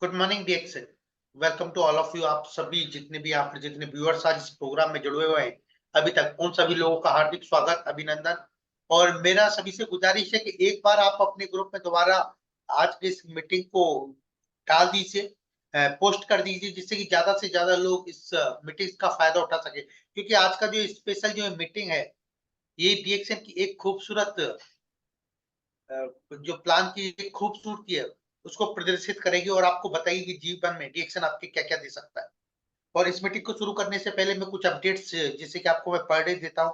Good morning डिएक्सन। Welcome to all of you. आप सभी जितने व्यूअर्स आज इस प्रोग्राम में जुड़े हुए हैं अभी तक, उन सभी लोगों का हार्दिक स्वागत, अभिनंदन। और मेरा सभी से गुजारिश है कि एक बार आप अपने ग्रुप में दोबारा आज की इस मीटिंग को डाल दीजिए, पोस्ट कर दीजिए, जिससे कि ज्यादा से ज्यादा लोग इस मीटिंग का फायदा उठा सके। क्योंकि आज का जो स्पेशल जो मीटिंग है, ये डिएक्सन की एक खूबसूरत जो प्लान की एक खूबसूरती है उसको प्रदर्शित करेगी और आपको बताएगी कि जीवन में रिएक्शन आपके क्या क्या दे सकता है। और इस मीटिंग को शुरू करने से पहले मैं कुछ अपडेट्स जिससे कि आपको मैं पर डे देता हूँ,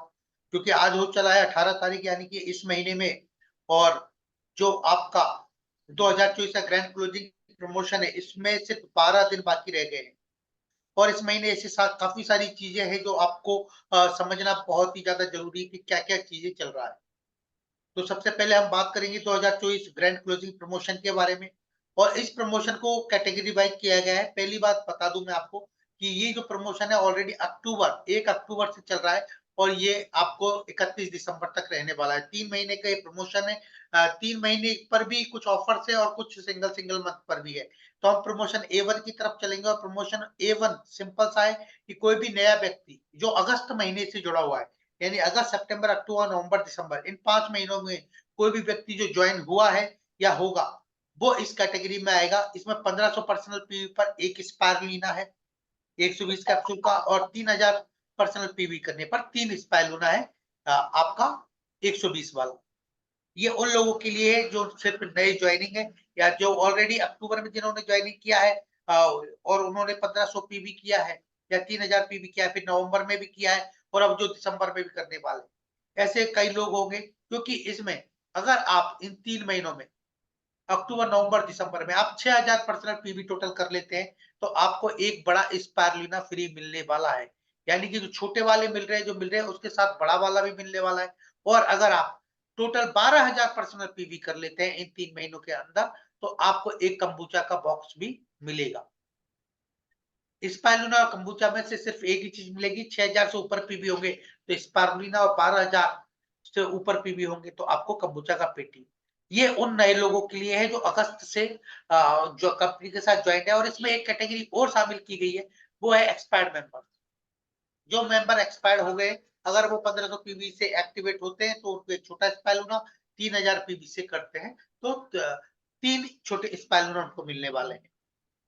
क्योंकि आज हो चला है 18 तारीख, यानी कि इस महीने में। और जो आपका 2024 का ग्रैंड क्लोजिंग प्रमोशन है, इसमें सिर्फ 12 दिन बाकी रह गए हैं। और इस महीने ऐसी काफी सारी चीजें हैं जो आपको समझना बहुत ही ज्यादा जरूरी है कि क्या क्या चीजें चल रहा है। तो सबसे पहले हम बात करेंगे 2024 ग्रैंड क्लोजिंग प्रमोशन के बारे में। और इस प्रमोशन को कैटेगरी वाइज किया गया है। पहली बात बता दूं मैं आपको कि ये जो प्रमोशन है ऑलरेडी 1 अक्टूबर से चल रहा है, और ये आपको 31 दिसंबर तक रहने वाला है। 3 महीने का ये प्रमोशन है। 3 महीने पर भी कुछ ऑफर्स है और कुछ सिंगल सिंगल मंथ पर भी है। तो हम प्रमोशन A1 की तरफ चलेंगे। और प्रमोशन A1 सिंपल सा है कि कोई भी नया व्यक्ति जो अगस्त महीने से जुड़ा हुआ है, यानी अगस्त, सितंबर, अक्टूबर, नवंबर, दिसंबर, इन 5 महीनों में कोई भी व्यक्ति जो ज्वाइन हुआ है या होगा, वो इस कैटेगरी में आएगा। इसमें 1500 पर्सनल पीवी पर एक स्पायरुलिना है, 120 कैप्सूल का, और 3000 पर्सनल पीवी करने पर 3 स्पायरुलिना है आपका 120 वाला। ये उन लोगों के लिए है जो सिर्फ नए ज्वाइनिंग है, या जो ऑलरेडी अक्टूबर में जिन्होंने ज्वाइनिंग किया है और उन्होंने 1500 पीवी किया है या 3000 पीवी किया है, फिर नवंबर में भी किया है, और अब जो दिसंबर में भी करने वाले, ऐसे कई लोग होंगे। क्योंकि इसमें अगर आप इन 3 महीनों में अक्टूबर, नवंबर, दिसंबर में आप 6000 पर्सनल पीवी टोटल कर लेते हैं, तो आपको एक बड़ा स्पायरुलिना फ्री मिलने वाला है। यानी कि जो छोटे वाले मिल रहे हैं, जो मिल रहे हैं, उसके साथ बड़ा वाला भी मिलने वाला है। और अगर आप टोटल 12000 पर्सनल पीवी कर लेते हैं इन 3 महीनों के अंदर, तो आपको एक कंबूचा का बॉक्स भी मिलेगा। स्पायरुलिना और कंबूचा में से सिर्फ एक ही चीज मिलेगी, 6000 से ऊपर पीवी होंगे तो स्पायरुलिना, और 12000 से ऊपर पीवी होंगे तो आपको कंबूचा का पेटी। ये उन नए लोगों के लिए है जो अगस्त से जो कंपनी के साथ ज्वाइन है। और इसमें एक कैटेगरी और शामिल की गई है, वो है एक्सपायर्ड मेंबर। जो मेंबर एक्सपायर्ड हो गए, अगर वो 1500 पीवी से एक्टिवेट होते हैं, तो उनको एक छोटा स्पायरुलिना, 3000 पीवी से करते हैं तो 3 छोटे स्पायरुलिना उनको मिलने वाले हैं।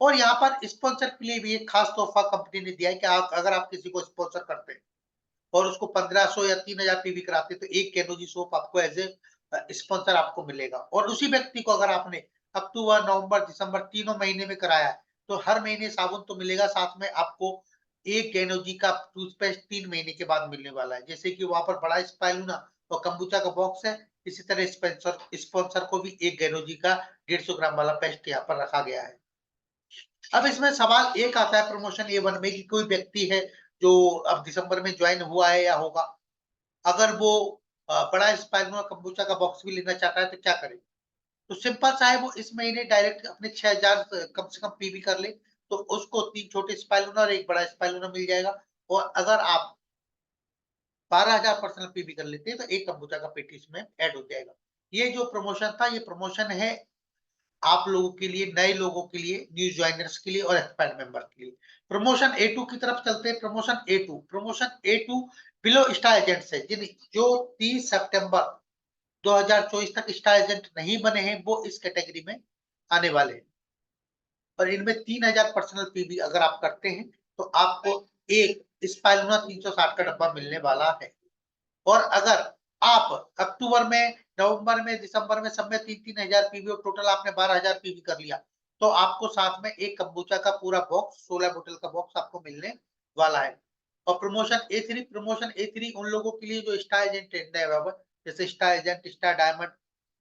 और यहाँ पर स्पॉन्सर के लिए भी एक खास तोहफा कंपनी ने दिया है कि आप अगर आप किसी को स्पॉन्सर करते हैं और उसको 1500 या 3000 पीवी कराते हैं, तो एक कैनोजी सोप आपको एज ए स्पॉन्सर आपको मिलेगा। और उसी व्यक्ति को अगर आपने अक्टूबर, नवंबर, दिसंबर तीनों महीने में कराया है, तो हर महीने साबुन तो मिलेगा, साथ में आपको एक कैनोजी का टूथपेस्ट 3 महीने के बाद मिलने वाला है। जैसे कि वहां पर बड़ा स्पायरुलिना और कंबुचा का बॉक्स है, इसी तरह स्पॉन्सर स्पॉन्सर को भी एक कैनोजी का 150 ग्राम वाला पेस्ट यहाँ पर रखा गया है। अब इसमें सवाल एक आता है प्रमोशन A1 में कि कोई व्यक्ति है जो अब दिसंबर में ज्वाइन हुआ है या होगा, अगर वो बड़ा स्पायरुलिना कंबुचा का बॉक्स भी लेना चाहता है तो क्या करे? तो सिंपल सा है, वो इस महीने डायरेक्ट अपने 6000 कम से कम पीवी कर ले, तो उसको 3 छोटे स्पायरुलिना और एक बड़ा स्पायरुलिना मिल जाएगा। और अगर आप 12000 पर्सनल पीवी कर लेते हैं, तो एक कंबुचा का पेटी इसमें ऐड हो जाएगा। ये जो प्रमोशन था, ये प्रमोशन है आप लोगों के लिए, नए लोगों के लिए, न्यू ज्वाइनर्स के लिए और एक्सपायर्ड मेंबर के लिए। प्रमोशन A2 की तरफ चलते हैं। Promotion A2 below star agents है, जिन जो 30 सितंबर 2024 तक स्टार एजेंट नहीं बने हैं, वो इस कैटेगरी में आने वाले हैं। और इनमें 3000 पर्सनल पीवी अगर आप करते हैं, तो आपको एक स्पायरुलिना 360 का डब्बा मिलने वाला है। और अगर आप अक्टूबर में, नवंबर में, दिसंबर में सब में 3-3000 पीवी और टोटल आपने 12000 पीवी कर लिया, तो आपको साथ में एक कंबुचा का पूरा बॉक्स, 16 बोतल का बॉक्स आपको मिलने वाला है। और प्रमोशन ए थ्री उन लोगों के लिए जो स्टार एजेंट है बाबा, जैसे स्टार एजेंट, स्टार डायमंड,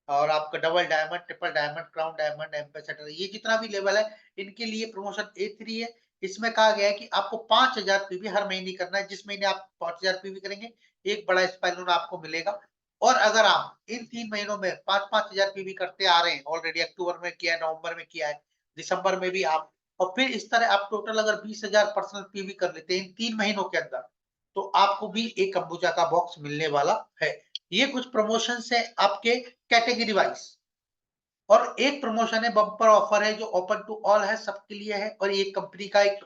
और आपका double diamond, triple diamond, crown diamond, ambassador, ये जितना भी लेवल है, इनके लिए प्रमोशन A3 है। इसमें कहा गया है कि आपको 5000 पीवी हर महीने करना है। जिस महीने आप 5000 पीवी करेंगे, एक बड़ा स्पायरुलिना आपको मिलेगा। और अगर आप इन 3 महीनों में 5-5 हजार पीवी करते आ रहे हैं, ऑलरेडी अक्टूबर में किया है, नवंबर में किया है, दिसंबर में भी आप, और फिर इस तरह आप टोटल अगर 20000 पर्सनल पीवी कर लेते हैं इन 3 महीनों के अंदर, तो आपको भी एक अंबुजा का बॉक्स मिलने वाला है। ये कुछ प्रमोशन है आपके कैटेगरी वाइज। और एक प्रमोशन है, बम्पर ऑफर है जो ओपन टू ऑल है, सबके लिए है। और ये कंपनी का एक,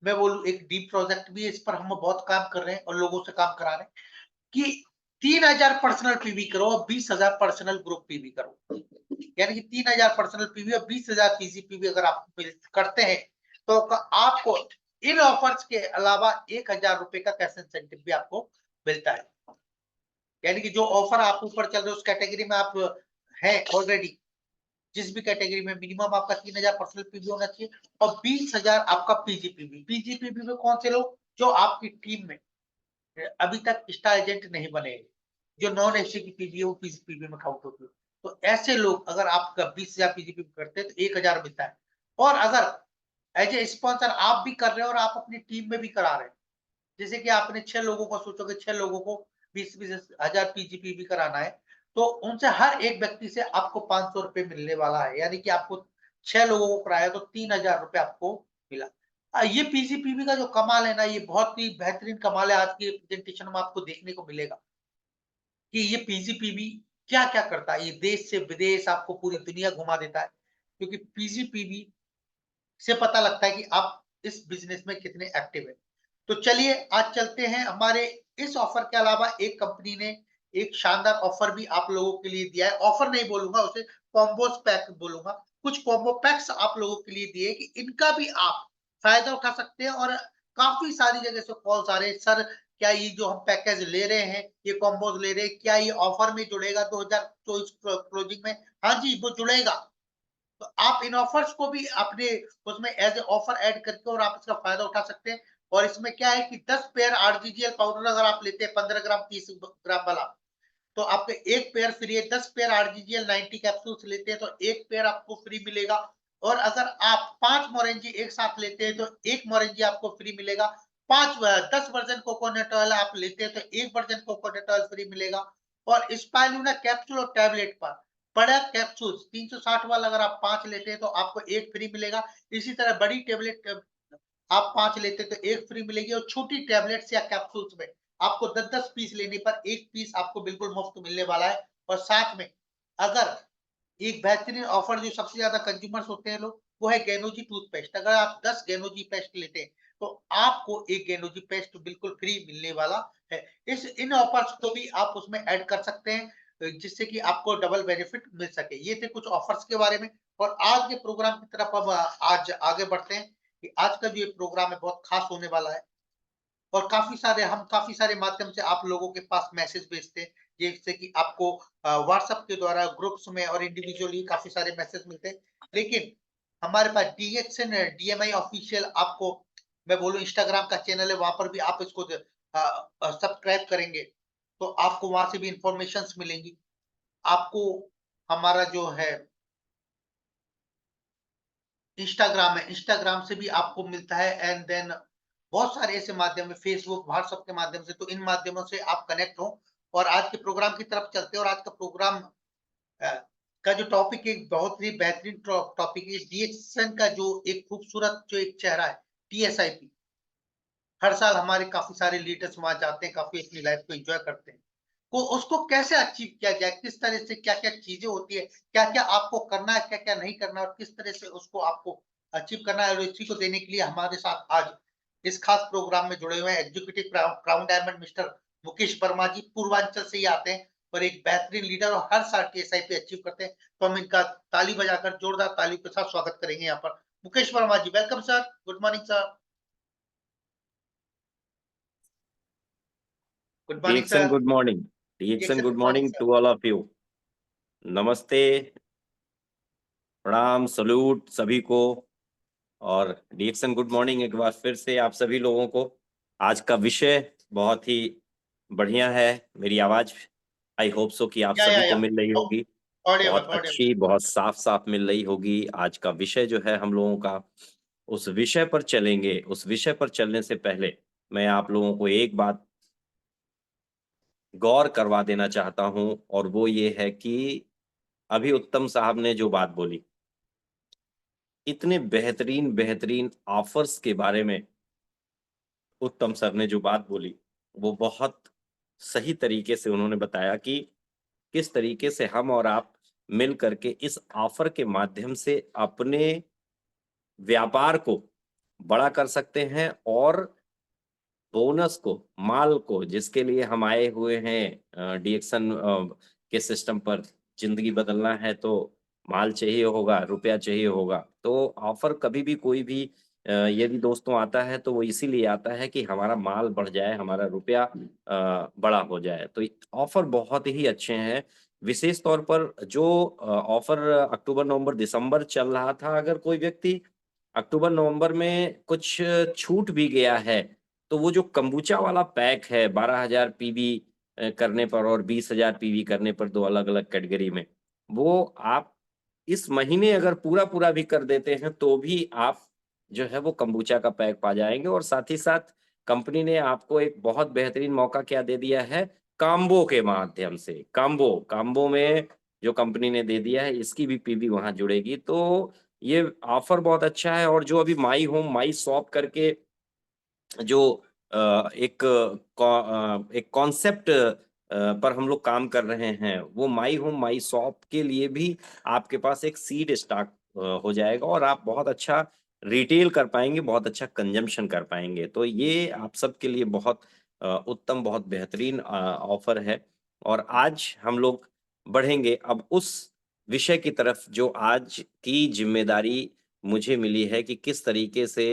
मैं बोलूँ, एक डीप प्रोजेक्ट भी है। इस पर हम बहुत काम कर रहे हैं और लोगों से काम करा रहे हैं कि 3000 पर्सनल पीवी करो और 20,000 पर्सनल ग्रुप पीवी करो। यानी कि 3000 पर्सनल पीवी और 20,000 पीसी पीवी अगर आप करते हैं तो आपको इन ऑफर्स के अलावा 1000 रुपए का कैश इंसेंटिव भी आपको मिलता है। यानी कि जो ऑफर आप ऊपर चल रहे हो उस कैटेगरी में आप हैं ऑलरेडी, जिस भी कैटेगरी में मिनिमम आपका 3000 पर्सनल पीवी होना चाहिए और 20,000 आपका पीजीपीवी। पीजीपीवी में कौन से लोग? जो आपकी टीम में अभी तक स्टार एजेंट नहीं बने, जो नॉन एससी की पीवी है वो पीजीपीवी में काउंट होती है। तो ऐसे लोग अगर आपका 20,000 पीजीपीवी करते हैं तो 1000 मिलता है। और अगर एज ए स्पॉन्सर आप भी कर रहे हो और आप अपनी टीम में भी करा रहे हैं, जैसे कि आपने 6 लोगों को सोचो कि 6 लोगों को 20-20 हजार पीजीपीवी कराना है, तो उनसे हर एक व्यक्ति से आपको 500 रुपए मिलने वाला है। यानी कि आपको 6 लोगों को कराया तो 3000 रुपए आपको मिला। ये पीजीपीवी का जो कमाल है ना, ये बहुत ही बेहतरीन कमाल है। आज की प्रेजेंटेशन में आपको देखने को मिलेगा कि ये पीजीपीवी क्या-क्या करता है। ये देश से विदेश आपको पूरी दुनिया घुमा देता है, क्योंकि पीजीपीवी से पता लगता है कि आप इस बिज़नेस में कितने एक्टिव हैं। तो चलिए आज चलते हैं। हमारे इस ऑफर के अलावा एक कंपनी ने एक शानदार ऑफर भी आप लोगों के लिए दिया है। ऑफर नहीं बोलूँगा उसे, कॉम्बोस पैक बोलूँगा। कुछ कॉम्बो पैक्स आप लोगों के लिए दिए कि इनका भी आप फ़ायदा उठा सकते हैं। और काफ़ी सारी जगह से कॉल्स आ रहे हैं, सर क्या ये जो हम पैकेज ले रहे हैं, ये कॉम्बोस ले रहे हैं, क्या ये ऑफर में जुड़ेगा 2024 क्लोजिंग में? हाँ जी, वो जुड़ेगा। तो आप इन ऑफर्स को भी अपने उसमें एज़ अ ऑफर ऐड करके और आप इसका फ़ायदा उठा सकते हैं। और इसमें क्या है कि 10 पेयर आरजीजीएल पाउडर अगर आप लेते हैं 15 ग्राम 30 ग्राम वाला, तो आपको 1 पेयर फ्री है। 10 पेयर आरजीजीएल 90 कैप्सूल्स लेते हैं तो 1 पेयर आपको फ्री मिलेगा। और अगर आप 5 मोरेंजी एक साथ लेते हैं तो 1 मोरेंजी आपको फ्री मिलेगा। 10 वर्ज़न कोकोनट ऑयल आप लेते हैं तो 1 वर्ज़न कोकोनट ऑयल फ्री मिलेगा। और स्पाइरुलिना कैप्सूल और टैबलेट पर बड़ा कैप्सूल 360 वाला अगर आप 5 लेते हैं तो आपको 1 फ्री मिलेगा। इसी तरह बड़ी टैबलेट आप 5 लेते हैं तो 1 फ्री मिलेगी। और छोटी टैबलेट्स या कैप्सूल्स में आपको 10-10 पीस लेने पर 1 पीस आपको बिल्कुल मुफ्त मिलने वाला है। और साथ में अगर एक बेहतरीन ऑफर जो सबसे ज़्यादा कंज्यूमर्स होते हैं लोग, वो है गेनोजी टूथपेस्ट। अगर आप 10 गेनोजी पेस्ट लेते हैं, तो आपको 1 गेनोजी पेस्ट बिल्कुल फ्री मिलने वाला है। इन ऑफर्स को भी आप उसमें ऐड कर सकते हैं, जिससे कि आपको डबल बेनिफिट मिल सके। ये थे कुछ ऑफर्स के बारे में। और आज के प्रोग्राम की तरफ अब आज आगे बढ़ते हैं कि आज का जो ये प्रोग्राम है बहुत खास होने वाला है। और काफ़ी सारे माध्यम से आप लोगों के पास मैसेज भेजते हैं, जिससे कि आपको व्हाट्सएप के द्वारा ग्रुप्स में और इंडिविजुअली काफ़ी सारे मैसेज मिलते हैं। लेकिन हमारे पास डीएक्सन डीएमआई ऑफिशियल आपको मैं बोलूँ इंस्टाग्राम का चैनल है, वहाँ पर भी आप इसको सब्सक्राइब करेंगे, तो आपको वहाँ से भी इन्फॉर्मेशंस मिलेंगी। आपको हमारा जो है इंस्टाग्राम है, इंस्टाग्राम से भी आपको मिलता है। एंड देन बहुत सारे ऐसे माध्यम है, फेसबुक, व्हाट्सएप के माध्यम से। तो इन माध्यमों से आप कनेक्ट हो। और आज के प्रोग्राम की तरफ चलते हैं। और आज का प्रोग्राम अ, का जो टॉपिक है बहुत ही बेहतरीन टॉपिक है। डीएक्सएन का जो एक खूबसूरत जो एक चेहरा है, टीएसआईपी। हर साल हमारे काफ़ी सारे लीडर्स वहाँ जाते हैं, काफ़ी अपनी लाइफ को एन्जॉय करते हैं। तो उसको कैसे अचीव किया जाए? किस तरह से क्या-क्या चीज़ें होती है? क्या-क्या आपको करना है, क्या-क्या नहीं करना है और किस तरह से उसको आपको अचीव करना है? और इसी को देने के लिए हमारे साथ आज इस खास प्रोग्राम में जुड़े हुए हैं executive crown diamond mister Mukesh Verma ji. Purvanchal से ही आते हैं और एक बेहतरीन लीडर और हर साल टीएसआईपी अचीव करते हैं। तो हम इनका ताली बजाकर जोरदार तालियों के साथ स्वागत करेंगे यहाँ पर। Mukesh Verma ji, welcome sir. Good morning sir. Good morning DXN sir. good morning. जी DXN sir, good good morning morning sir. to all of you. नमस्ते, प्रणाम, सलूट सभी को। और DXN गुड मॉर्निंग एक बार फिर से आप सभी लोगों को। आज का विषय बहुत ही बढ़िया है। मेरी आवाज आई होप सो कि आप सभी को या मिल रही होगी, बहुत ऑडियो अच्छी, बहुत साफ-साफ मिल रही होगी। आज का विषय जो है हम लोगों का, उस विषय पर चलेंगे। उस विषय पर चलने से पहले मैं आप लोगों को एक बात गौर करवा देना चाहता हूं, और वो ये है कि अभी उत्तम साहब ने जो बात बोली, इतने बेहतरीन बेहतरीन ऑफर्स के बारे में उत्तम सर ने जो बात बोली, वो बहुत सही तरीके से उन्होंने बताया कि किस तरीके से हम और आप मिल करके इस ऑफर के माध्यम से अपने व्यापार को बड़ा कर सकते हैं और बोनस को, माल को, जिसके लिए हम आए हुए हैं डीएक्सन के सिस्टम पर ज़िंदगी बदलना है तो माल चाहिए होगा, रुपया चाहिए होगा। तो ऑफ़र कभी भी कोई भी यदि दोस्तों आता है तो वो इसीलिए आता है कि हमारा माल बढ़ जाए, हमारा रुपया बड़ा हो जाए। तो ऑफ़र बहुत ही अच्छे हैं। विशेष तौर पर जो ऑफ़र अक्टूबर, नवंबर, दिसंबर चल रहा था, अगर कोई व्यक्ति अक्टूबर, नवंबर में कुछ छूट भी गया है, तो वो जो कंबूचा वाला पैक है 12,000 पीवी करने पर और 20,000 पीवी करने पर 2 अलग-अलग कैटेगरी में, वो आप इस महीने अगर पूरा-पूरा भी कर देते हैं, तो भी आप जो है वो कंबूचा का पैक पा जाएँगे और साथ ही साथ कंपनी ने आपको एक बहुत बेहतरीन मौका क्या दे दिया है, कॉम्बो के माध्यम से। कॉम्बो में जो कंपनी ने दे दिया है, इसकी भी पीवी वहाँ जुड़ेगी। तो ये ऑफ़र बहुत अच्छा है और जो अभी माई होम, माई शॉप करके जो एक कॉन्सेप्ट पर हम लोग काम कर रहे हैं, वो माई होम माई शॉप के लिए भी आपके पास एक सीड स्टॉक हो जाएगा और आप बहुत अच्छा रिटेल कर पाएँगे, बहुत अच्छा कंज़म्पशन कर पाएँगे। तो ये आप सबके लिए बहुत उत्तम, बहुत बेहतरीन ऑफ़र है और आज हम लोग बढ़ेंगे अब उस विषय की तरफ जो आज की ज़िम्मेदारी मुझे मिली है कि किस तरीके से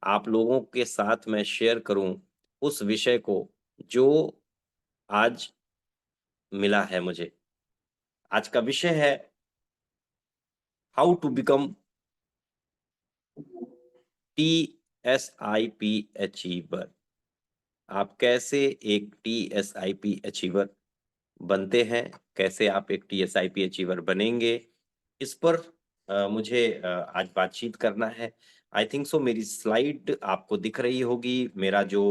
आप लोगों के साथ मैं शेयर करूं उस विषय को जो आज मिला है मुझे। आज का विषय है हाउ टू बिकम टीएसआईपी अचीवर। आप कैसे एक टीएसआईपी अचीवर बनते हैं, कैसे आप एक टीएसआईपी अचीवर बनेंगे, इस पर मुझे आज बातचीत करना है। आई थिंक सो मेरी स्लाइड आपको दिख रही होगी, मेरा जो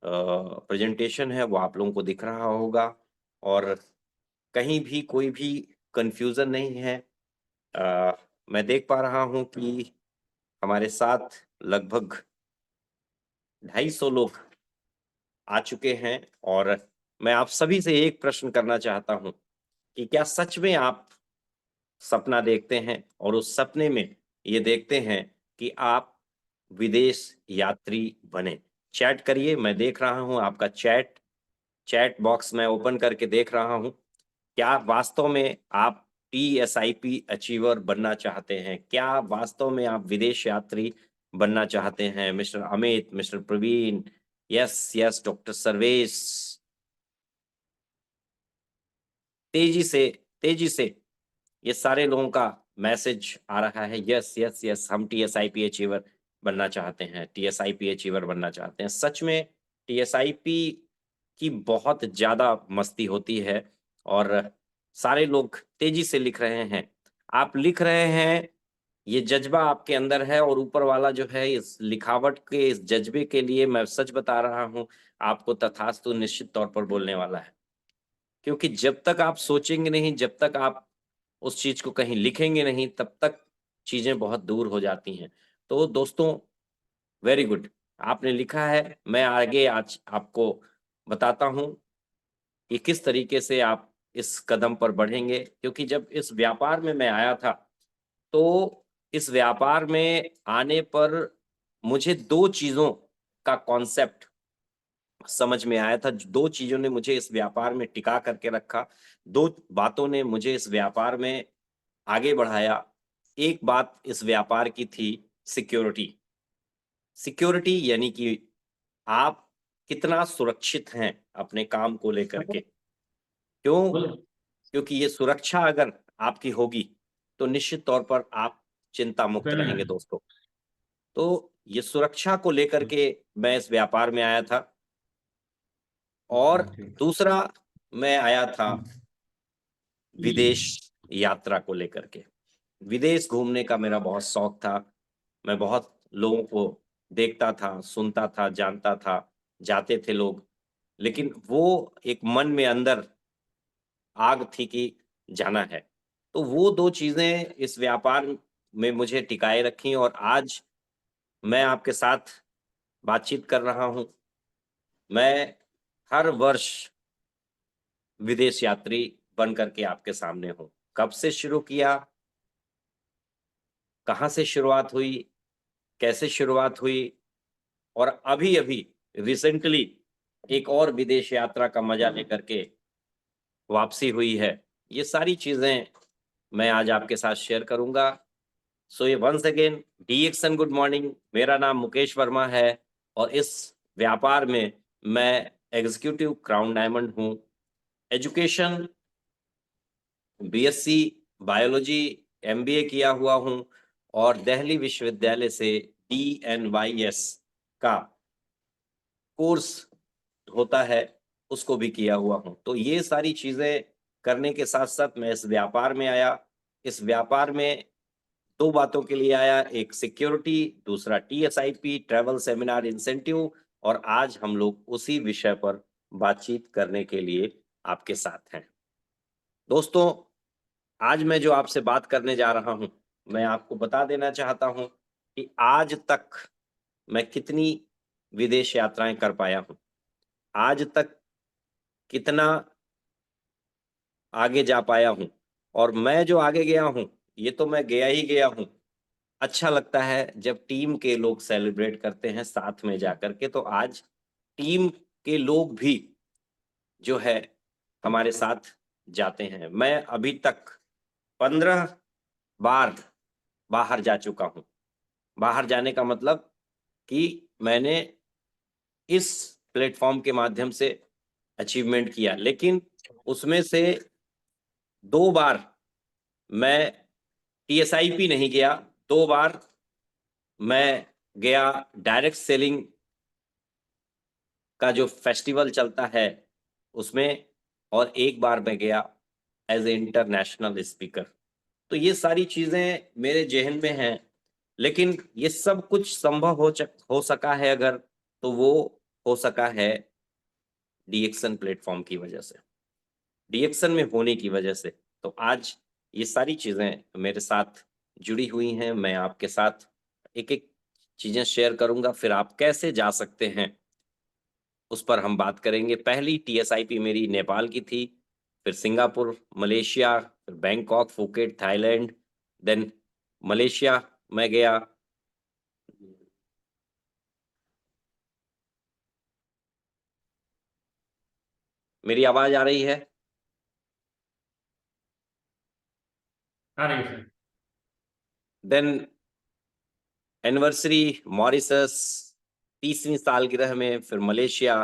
प्रेज़ेंटेशन है वो आप लोगों को दिख रहा होगा और कहीं भी कोई भी कन्फ्यूज़न नहीं है। अ, मैं देख पा रहा हूँ कि हमारे साथ लगभग 250 लोग आ चुके हैं और मैं आप सभी से एक प्रश्न करना चाहता हूँ कि क्या सच में आप सपना देखते हैं और उस सपने में ये देखते हैं कि आप विदेश यात्री बने? चैट करिए, मैं देख रहा हूँ आपका चैट बॉक्स मैं ओपन करके देख रहा हूँ। क्या वास्तव में आप टीएसआईपी अचीवर बनना चाहते हैं? क्या वास्तव में आप विदेश यात्री बनना चाहते हैं? Mister Amit, mister Praveen, yes, yes, doctor Sarvesh. तेज़ी से, तेज़ी से ये सारे लोगों का मैसेज आ रहा है, यस, यस, यस, हम टीएसआईपी अचीवर बनना चाहते हैं, टीएसआईपी अचीवर बनना चाहते हैं। सच में टीएसआईपी की बहुत ज़्यादा मस्ती होती है और सारे लोग तेज़ी से लिख रहे हैं। आप लिख रहे हैं, ये जज़्बा आपके अंदर है और ऊपर वाला जो है इस लिखावट के, इस जज़्बे के लिए मैं सच बता रहा हूँ, आपको तथास्तु निश्चित तौर पर बोलने वाला है। क्योंकि जब तक आप सोचेंगे नहीं, जब तक आप उस चीज़ को कहीं लिखेंगे नहीं, तब तक चीज़ें बहुत दूर हो जाती हैं। तो दोस्तों, वेरी गुड, आपने लिखा है, मैं आगे आज आपको बताता हूँ कि किस तरीके से आप इस कदम पर बढ़ेंगे। क्योंकि जब इस व्यापार में मैं आया था, तो इस व्यापार में आने पर मुझे 2 चीज़ों का कॉन्सेप्ट समझ में आया था। 2 चीज़ों ने मुझे इस व्यापार में टिका करके रखा, 2 बातों ने मुझे इस व्यापार में आगे बढ़ाया। एक बात इस व्यापार की थी सिक्योरिटी। सिक्योरिटी यानी कि आप कितना सुरक्षित हैं अपने काम को लेकर के। क्यों? क्योंकि ये सुरक्षा अगर आपकी होगी, तो निश्चित तौर पर आप चिंता मुक्त रहेंगे दोस्तों। तो ये सुरक्षा को लेकर के मैं इस व्यापार में आया था और दूसरा मैं आया था विदेश यात्रा को लेकर के। विदेश घूमने का मेरा बहुत शौक था। मैं बहुत लोगों को देखता था, सुनता था, जानता था, जाते थे लोग। लेकिन वो एक मन में अंदर आग थी कि जाना है। तो वो 2 चीज़ें इस व्यापार में मुझे टिकाए रखी और आज मैं आपके साथ बातचीत कर रहा हूँ। मैं हर वर्ष विदेश यात्री बन कर के आपके सामने हूँ। कब से शुरू किया, कहाँ से शुरुआत हुई, कैसे शुरुआत हुई और अभी-अभी रिसेंटली एक और विदेश यात्रा का मजा लेकर के वापसी हुई है। ये सारी चीज़ें मैं आज आपके साथ शेयर करूँगा। सो ये वंस अगेन डीएक्सन गुड मॉर्निंग, मेरा नाम मुकेश वर्मा है और इस व्यापार में मैं एग्जीक्यूटिव क्राउन डायमंड हूँ। एजुकेशन बीएससी बायोलॉजी एमबीए किया हुआ हूँ और दिल्ली विश्वविद्यालय से डीएनवाईएस का कोर्स होता है उसको भी किया हुआ हूँ। तो ये सारी चीज़ें करने के साथ-साथ मैं इस व्यापार में आया। इस व्यापार में 2 बातों के लिए आया, एक सिक्योरिटी, दूसरा टीएसआईपी ट्रैवल सेमिनार इंसेंटिव और आज हम लोग उसी विषय पर बातचीत करने के लिए आपके साथ हैं। दोस्तों, आज मैं जो आपसे बात करने जा रहा हूँ, मैं आपको बता देना चाहता हूँ कि आज तक मैं कितनी विदेश यात्राएँ कर पाया हूँ। आज तक कितना आगे जा पाया हूँ और मैं जो आगे गया हूँ, ये तो मैं गया ही गया हूँ। अच्छा लगता है जब टीम के लोग सेलिब्रेट करते हैं साथ में जाकर के, तो आज टीम के लोग भी जो है हमारे साथ जाते हैं। मैं अभी तक 15 बार बाहर जा चुका हूँ। बाहर जाने का मतलब कि मैंने इस प्लेटफ़ॉर्म के माध्यम से अचीवमेंट किया, लेकिन उसमें से 2 बार मैं टीएसआईपी नहीं गया, 2 बार मैं गया डायरेक्ट सेलिंग का जो फेस्टिवल चलता है उसमें और 1 बार मैं गया एज़ ए इंटरनेशनल स्पीकर। तो ये सारी चीज़ें मेरे ज़हन में हैं, लेकिन ये सब कुछ संभव हो सका है अगर, तो वो हो सका है डीएक्सन प्लेटफ़ॉर्म की वजह से। डीएक्सन में होने की वजह से। तो आज ये सारी चीज़ें मेरे साथ जुड़ी हुई हैं। मैं आपके साथ एक-एक चीज़ें शेयर करूँगा, फिर आप कैसे जा सकते हैं, उस पर हम बात करेंगे। पहली टीएसआईपी मेरी नेपाल की थी, फिर सिंगापुर, मलेशिया, फिर Bangkok, Phuket, Thailand, then Malaysia मैं गया। मेरी आवाज़ आ रही है? आ रही है सर। देन एनिवर्सरी मॉरिशस, 30वीं सालगिरह में फिर मलेशिया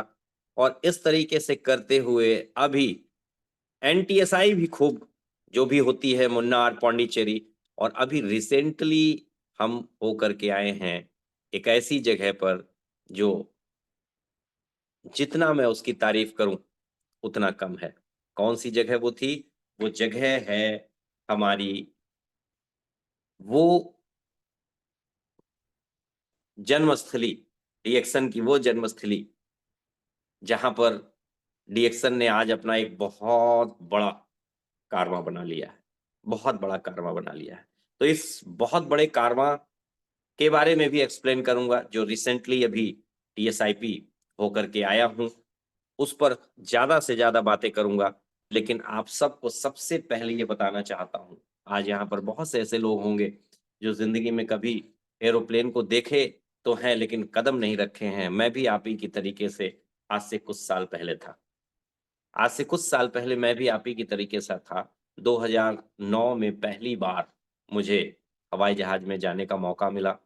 और इस तरीके से करते हुए अभी एनटीएसआई भी खूब जो भी होती है मुन्नार, पौंडीचेरी और अभी रिसेंटली हम होकर के आए हैं एक ऐसी जगह पर जो जितना मैं उसकी तारीफ करूं उतना कम है। कौन सी जगह वो थी? वो जगह है हमारी वो जन्मस्थली, डीएक्सन की वो जन्मस्थली जहां पर डीएक्सन ने आज अपना एक बहुत बड़ा कारवां बना लिया है, बहुत बड़ा कारवां बना लिया है। तो इस बहुत बड़े कारवां के बारे में भी एक्सप्लेन करूँगा, जो रिसेंटली अभी टीएसआईपी होकर के आया हूँ, उस पर ज़्यादा से ज़्यादा बातें करूँगा। लेकिन आप सबको सबसे पहले ये बताना चाहता हूँ, आज यहाँ पर बहुत से ऐसे लोग होंगे, जो ज़िंदगी में कभी एरोप्लेन को देखे तो हैं, लेकिन कदम नहीं रखे हैं। मैं भी आप ही की तरीके से आज से कुछ साल पहले था। आज से कुछ साल पहले मैं भी आप ही की तरीके से था। 2009 में पहली बार मुझे हवाई जहाज़ में जाने का मौका मिला।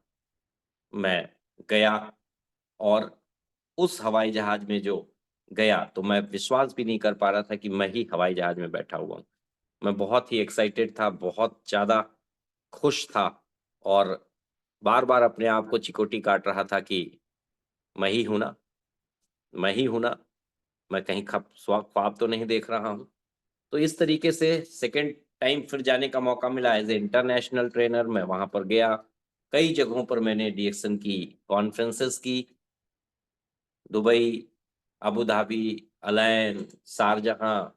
मैं गया और उस हवाई जहाज़ में जो गया, तो मैं विश्वास भी नहीं कर पा रहा था कि मैं ही हवाई जहाज़ में बैठा हुआ हूँ। मैं बहुत ही एक्साइटेड था, बहुत ज़्यादा खुश था और बार-बार अपने आप को चिकोटी काट रहा था कि मैं ही हूँ ना? मैं ही हूँ ना? मैं कहीं ख्वाब तो नहीं देख रहा हूँ। तो इस तरीके से सेकंड टाइम फिर जाने का मौका मिला एज़ ए इंटरनेशनल ट्रेनर, मैं वहाँ पर गया। कई जगहों पर मैंने डीएक्सन की कॉन्फ्रेंसेस की, Dubai, Abu Dhabi, Al Ain, Sharjah,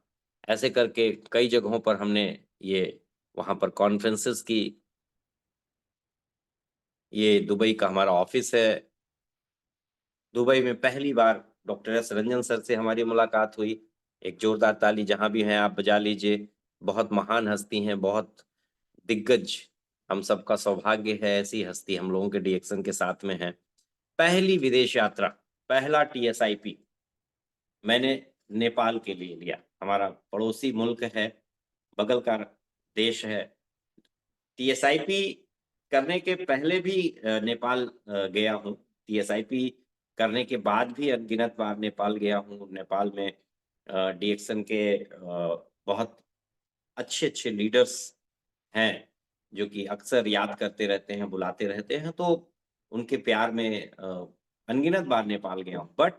ऐसे करके कई जगहों पर हमने ये वहाँ पर कॉन्फ्रेंसेस की। ये दुबई का हमारा ऑफ़िस है। दुबई में पहली बार डॉक्टर एस रंजन सर से हमारी मुलाकात हुई। एक ज़ोरदार ताली जहाँ भी हैं आप बजा लीजिए। बहुत महान हस्ती हैं, बहुत दिग्गज। हम सबका सौभाग्य है ऐसी हस्ती हम लोगों के डीएक्सन के साथ में है। पहली विदेश यात्रा, पहला टीएसआईपी मैंने नेपाल के लिए लिया। हमारा पड़ोसी मुल्क है, बगल का देश है। टीएसआईपी करने के पहले भी नेपाल गया हूँ। टीएसआईपी करने के बाद भी अनगिनत बार नेपाल गया हूँ। नेपाल में डीएक्सन के बहुत अच्छे-अच्छे लीडर्स हैं, जो कि अक्सर याद करते रहते हैं, बुलाते रहते हैं, तो उनके प्यार में अनगिनत बार नेपाल गया हूँ। But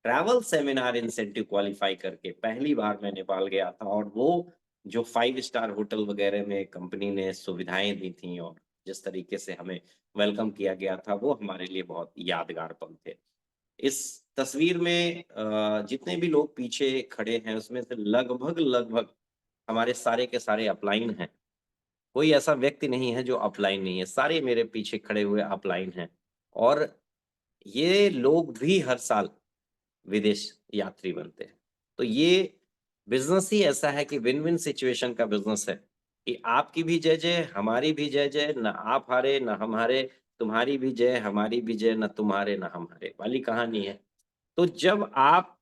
travel seminar incentive qualify करके पहली बार मैं नेपाल गया था, और वो जो 5 स्टार होटल वगैरह में कंपनी ने सुविधाएँ दी थी और जिस तरीके से हमें वेलकम किया गया था, वो हमारे लिए बहुत यादगार पल थे। इस तस्वीर में जितने भी लोग पीछे खड़े हैं, उसमें से लगभग हमारे सारे के सारे अपलाइन हैं। कोई ऐसा व्यक्ति नहीं है जो अपलाइन नहीं है, सारे मेरे पीछे खड़े हुए अपलाइन हैं। और ये लोग भी हर साल विदेश यात्री बनते हैं। तो ये बिज़नेस ही ऐसा है कि विन-विन सिचुएशन का बिज़नेस है, कि आपकी भी जय-जय, हमारी भी जय-जय, ना आप हारे, ना हम हारे, तुम्हारी भी जय, हमारी भी जय, ना तुम हारे, ना हम हारे, वाली कहानी है। तो जब आप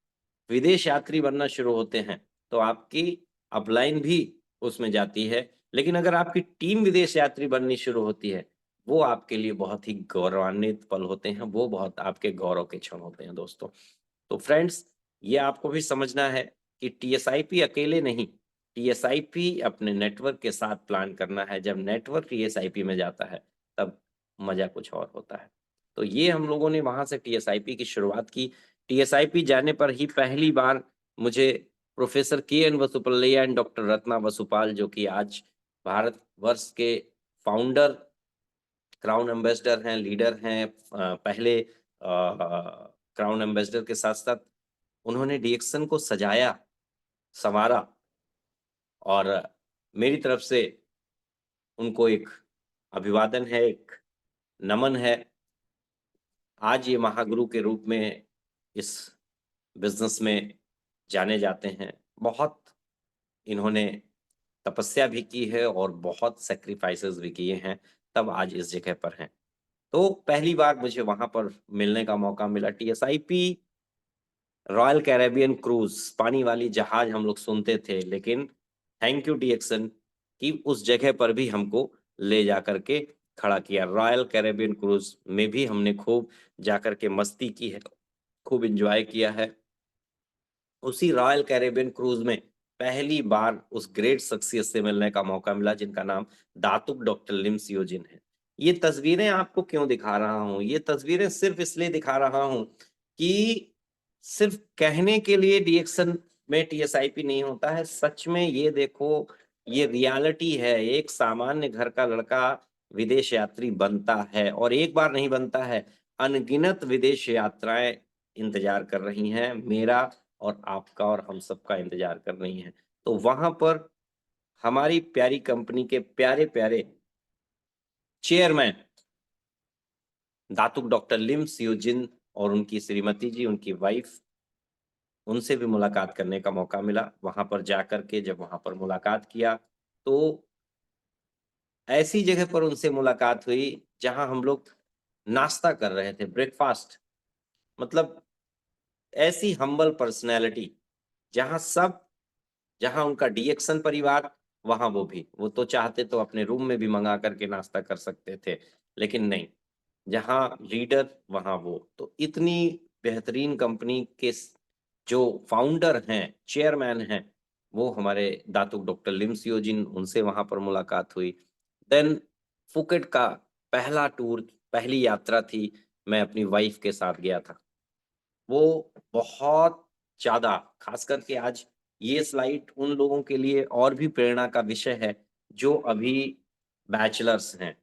विदेश यात्री बनना शुरू होते हैं, तो आपकी अपलाइन भी उसमें जाती है। लेकिन अगर आपकी टीम विदेश यात्री बननी शुरू होती है, वो आपके लिए बहुत ही गौरवान्वित पल होते हैं, वो बहुत आपके गौरव के क्षण होते हैं दोस्तों। तो फ्रेंड्स, ये आपको भी समझना है कि टीएसआईपी अकेले नहीं, टीएसआईपी अपने नेटवर्क के साथ प्लान करना है। जब नेटवर्क टीएसआईपी में जाता है, तब मज़ा कुछ और होता है। तो ये हम लोगों ने वहाँ से टीएसआईपी की शुरुआत की। टीएसआईपी जाने पर ही पहली बार मुझे professor K N. Vasupallaiah and doctor Ratna Vasupal, जो कि आज भारतवर्ष के फाउंडर, क्राउन एम्बेसडर हैं, लीडर हैं। पहले क्राउन एम्बेसडर के साथ-साथ उन्होंने डीएक्सन को सजाया, सँवारा, और मेरी तरफ से उनको एक अभिवादन है, एक नमन है। आज ये महागुरु के रूप में इस बिज़नेस में जाने जाते हैं। बहुत इन्होंने तपस्या भी की है और बहुत सैक्रिफाइसेस भी किए हैं, तब आज इस जगह पर हैं। तो पहली बार मुझे वहाँ पर मिलने का मौका मिला। टीएसआईपी रॉयल कैरेबियन क्रूज़, पानी वाली जहाज हम लोग सुनते थे, लेकिन थैंक यू डीएक्सन कि उस जगह पर भी हमको ले जाकर के खड़ा किया। रॉयल कैरेबियन क्रूज़ में भी हमने खूब जाकर के मस्ती की है, खूब एन्जॉय किया है। उसी रॉयल कैरेबियन क्रूज़ में पहली बार उस ग्रेट शख्सियत से मिलने का मौका मिला, जिनका नाम दातुक डॉक्टर लिम सियोजिन है। ये तस्वीरें आपको क्यों दिखा रहा हूँ? ये तस्वीरें सिर्फ़ इसलिए दिखा रहा हूँ कि सिर्फ़ कहने के लिए डीएक्सन में टीएसआईपी नहीं होता है। सच में ये देखो, ये रियलिटी है। एक सामान्य घर का लड़का विदेश यात्री बनता है, और एक बार नहीं बनता है, अनगिनत विदेश यात्राएँ इंतज़ार कर रही हैं। मेरा और आपका और हम सबका इंतज़ार कर रही हैं। तो वहाँ पर हमारी प्यारी कंपनी के प्यारे-प्यारे चेयरमैन दातुक डॉक्टर लिम सियोजिन और उनकी श्रीमती जी, उनकी वाइफ़, उनसे भी मुलाकात करने का मौका मिला। वहाँ पर जाकर के जब वहाँ पर मुलाकात किया, तो ऐसी जगह पर उनसे मुलाकात हुई, जहाँ हम लोग नाश्ता कर रहे थे, ब्रेकफ़ास्ट। मतलब ऐसी हम्बल पर्सनैलिटी, जहाँ सब, जहाँ उनका डीएक्सन परिवार, वहाँ वो भी। वो तो चाहते तो अपने रूम में भी मँगा कर के नाश्ता कर सकते थे, लेकिन नहीं, जहाँ लीडर वहाँ वो। तो इतनी बेहतरीन कंपनी के जो फाउंडर हैं, चेयरमैन हैं, वो हमारे दातुक डॉक्टर लिम सियोजिन, उनसे वहाँ पर मुलाकात हुई। देन फुकेट का पहला टूर, पहली यात्रा थी, मैं अपनी वाइफ़ के साथ गया था। वो बहुत ज़्यादा, ख़ास करके आज ये स्लाइड उन लोगों के लिए और भी प्रेरणा का विषय है, जो अभी बैचलर्स हैं,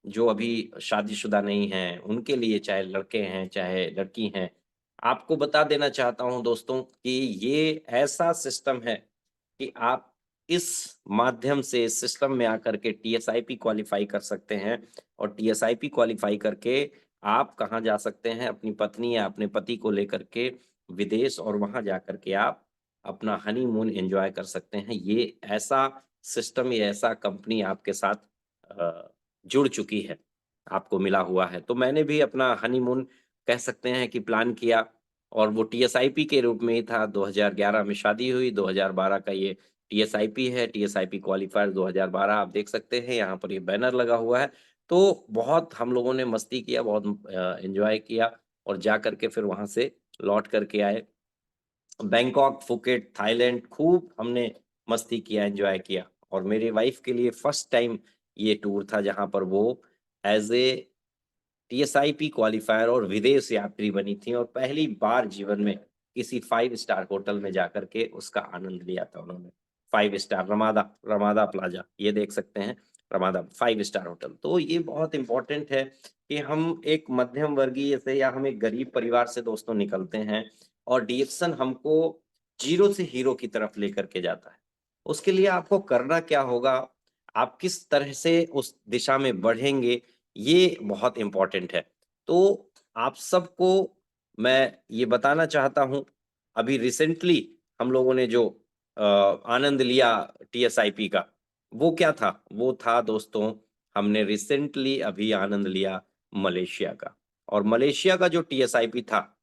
जो अभी शादीशुदा नहीं हैं, उनके लिए, चाहे लड़के हैं, चाहे लड़की हैं। आपको बता देना चाहता हूँ दोस्तों कि ये ऐसा सिस्टम है कि आप इस माध्यम से, इस सिस्टम में आकर के टीएसआईपी क्वालीफ़ाई कर सकते हैं, और टीएसआईपी क्वालीफ़ाई करके आप कहाँ जा सकते हैं अपनी पत्नी या अपने पति को लेकर के विदेश, और वहाँ जाकर के आप अपना हनीमून एंजॉय कर सकते हैं। ये ऐसा सिस्टम, ये ऐसा कंपनी आपके साथ जुड़ चुकी है, आपको मिला हुआ है। तो मैंने भी अपना हनीमून कह सकते हैं कि प्लान किया, और वो टीएसआईपी के रूप में ही था। 2011 में शादी हुई, 2012 का ये टीएसआईपी है, टीएसआईपी क्वालिफायर 2012 आप देख सकते हैं, यहाँ पर ये बैनर लगा हुआ है। तो बहुत हम लोगों ने मस्ती किया, बहुत एन्जॉय किया, और जा कर के फिर वहाँ से लौट कर के आए। बैंकॉक, फुकेट, थाईलैंड खूब हमने मस्ती किया, एन्जॉय किया, और मेरी वाइफ के लिए फर्स्ट टाइम ये टूर था जहाँ पर वो एज़ ए टीएसआईपी क्वालिफायर और विदेश यात्री बनी थी, और पहली बार जीवन में किसी 5 स्टार होटल में जाकर के उसका आनंद लिया था उन्होंने। 5 स्टार रमादा रमादा प्लाज़ा, ये देख सकते हैं, रमादा 5 स्टार होटल। तो ये बहुत इम्पोर्टेंट है कि हम एक मध्यम वर्गीय से या हम एक गरीब परिवार से दोस्तों निकलते हैं, और डीएक्सन हमको ज़ीरो से हीरो की तरफ लेकर के जाता है। उसके लिए आपको करना क्या होगा, आप किस तरह से उस दिशा में बढ़ेंगे, ये बहुत इम्पोर्टेंट है। तो आप सबको मैं ये बताना चाहता हूँ, अभी रिसेंटली हम लोगों ने जो आनंद लिया टीएसआईपी का, वो क्या था? वो था दोस्तों, हमने रिसेंटली अभी आनंद लिया मलेशिया का, और मलेशिया का जो टीएसआईपी था,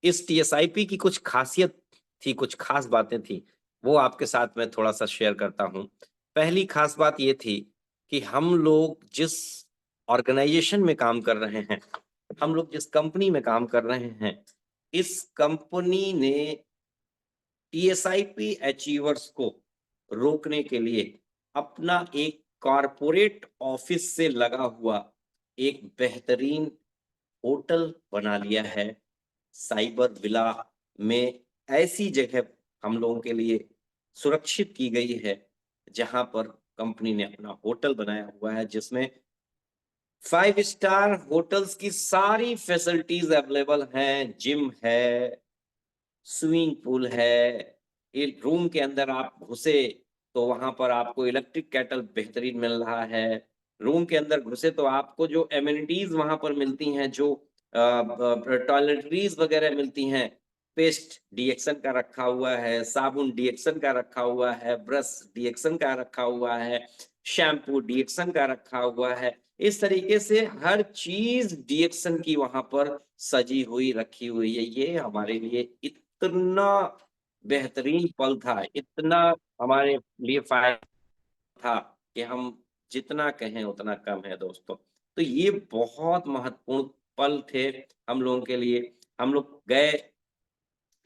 इस टीएसआईपी की कुछ खासियत थी, कुछ खास बातें थी, वो आपके साथ मैं थोड़ा-सा शेयर करता हूँ। पहली खास बात ये थी कि हम लोग जिस ऑर्गेनाइज़ेशन में काम कर रहे हैं, हम लोग जिस कंपनी में काम कर रहे हैं, इस कंपनी ने टीएसआईपी अचीवर्स को रोकने के लिए अपना एक कॉर्पोरेट ऑफिस से लगा हुआ एक बेहतरीन होटल बना लिया है। साइबर विला में ऐसी जगह हम लोगों के लिए सुरक्षित की गई है, जहाँ पर कंपनी ने अपना होटल बनाया हुआ है, जिसमें 5 स्टार होटल्स की सारी फैसिलिटीज़ अवेलेबल हैं। जिम है, स्विमिंग पूल है, एक रूम के अंदर आप घुसे तो वहाँ पर आपको इलेक्ट्रिक केटल बेहतरीन मिल रहा है। रूम के अंदर घुसे तो आपको जो एमेनिटीज़ वहाँ पर मिलती हैं, जो टॉयलेटरीज़ वगैरह मिलती हैं, पेस्ट डीएक्सन का रखा हुआ है, साबुन डीएक्सन का रखा हुआ है, ब्रश डीएक्सन का रखा हुआ है, शैम्पू डीएक्सन का रखा हुआ है। इस तरीके से हर चीज़ डीएक्सन की वहाँ पर सजी हुई, रखी हुई है। ये हमारे लिए इतना बेहतरीन पल था, इतना हमारे लिए था कि हम जितना कहें उतना कम है दोस्तों। तो ये बहुत महत्वपूर्ण पल थे हम लोगों के लिए। हम लोग गए,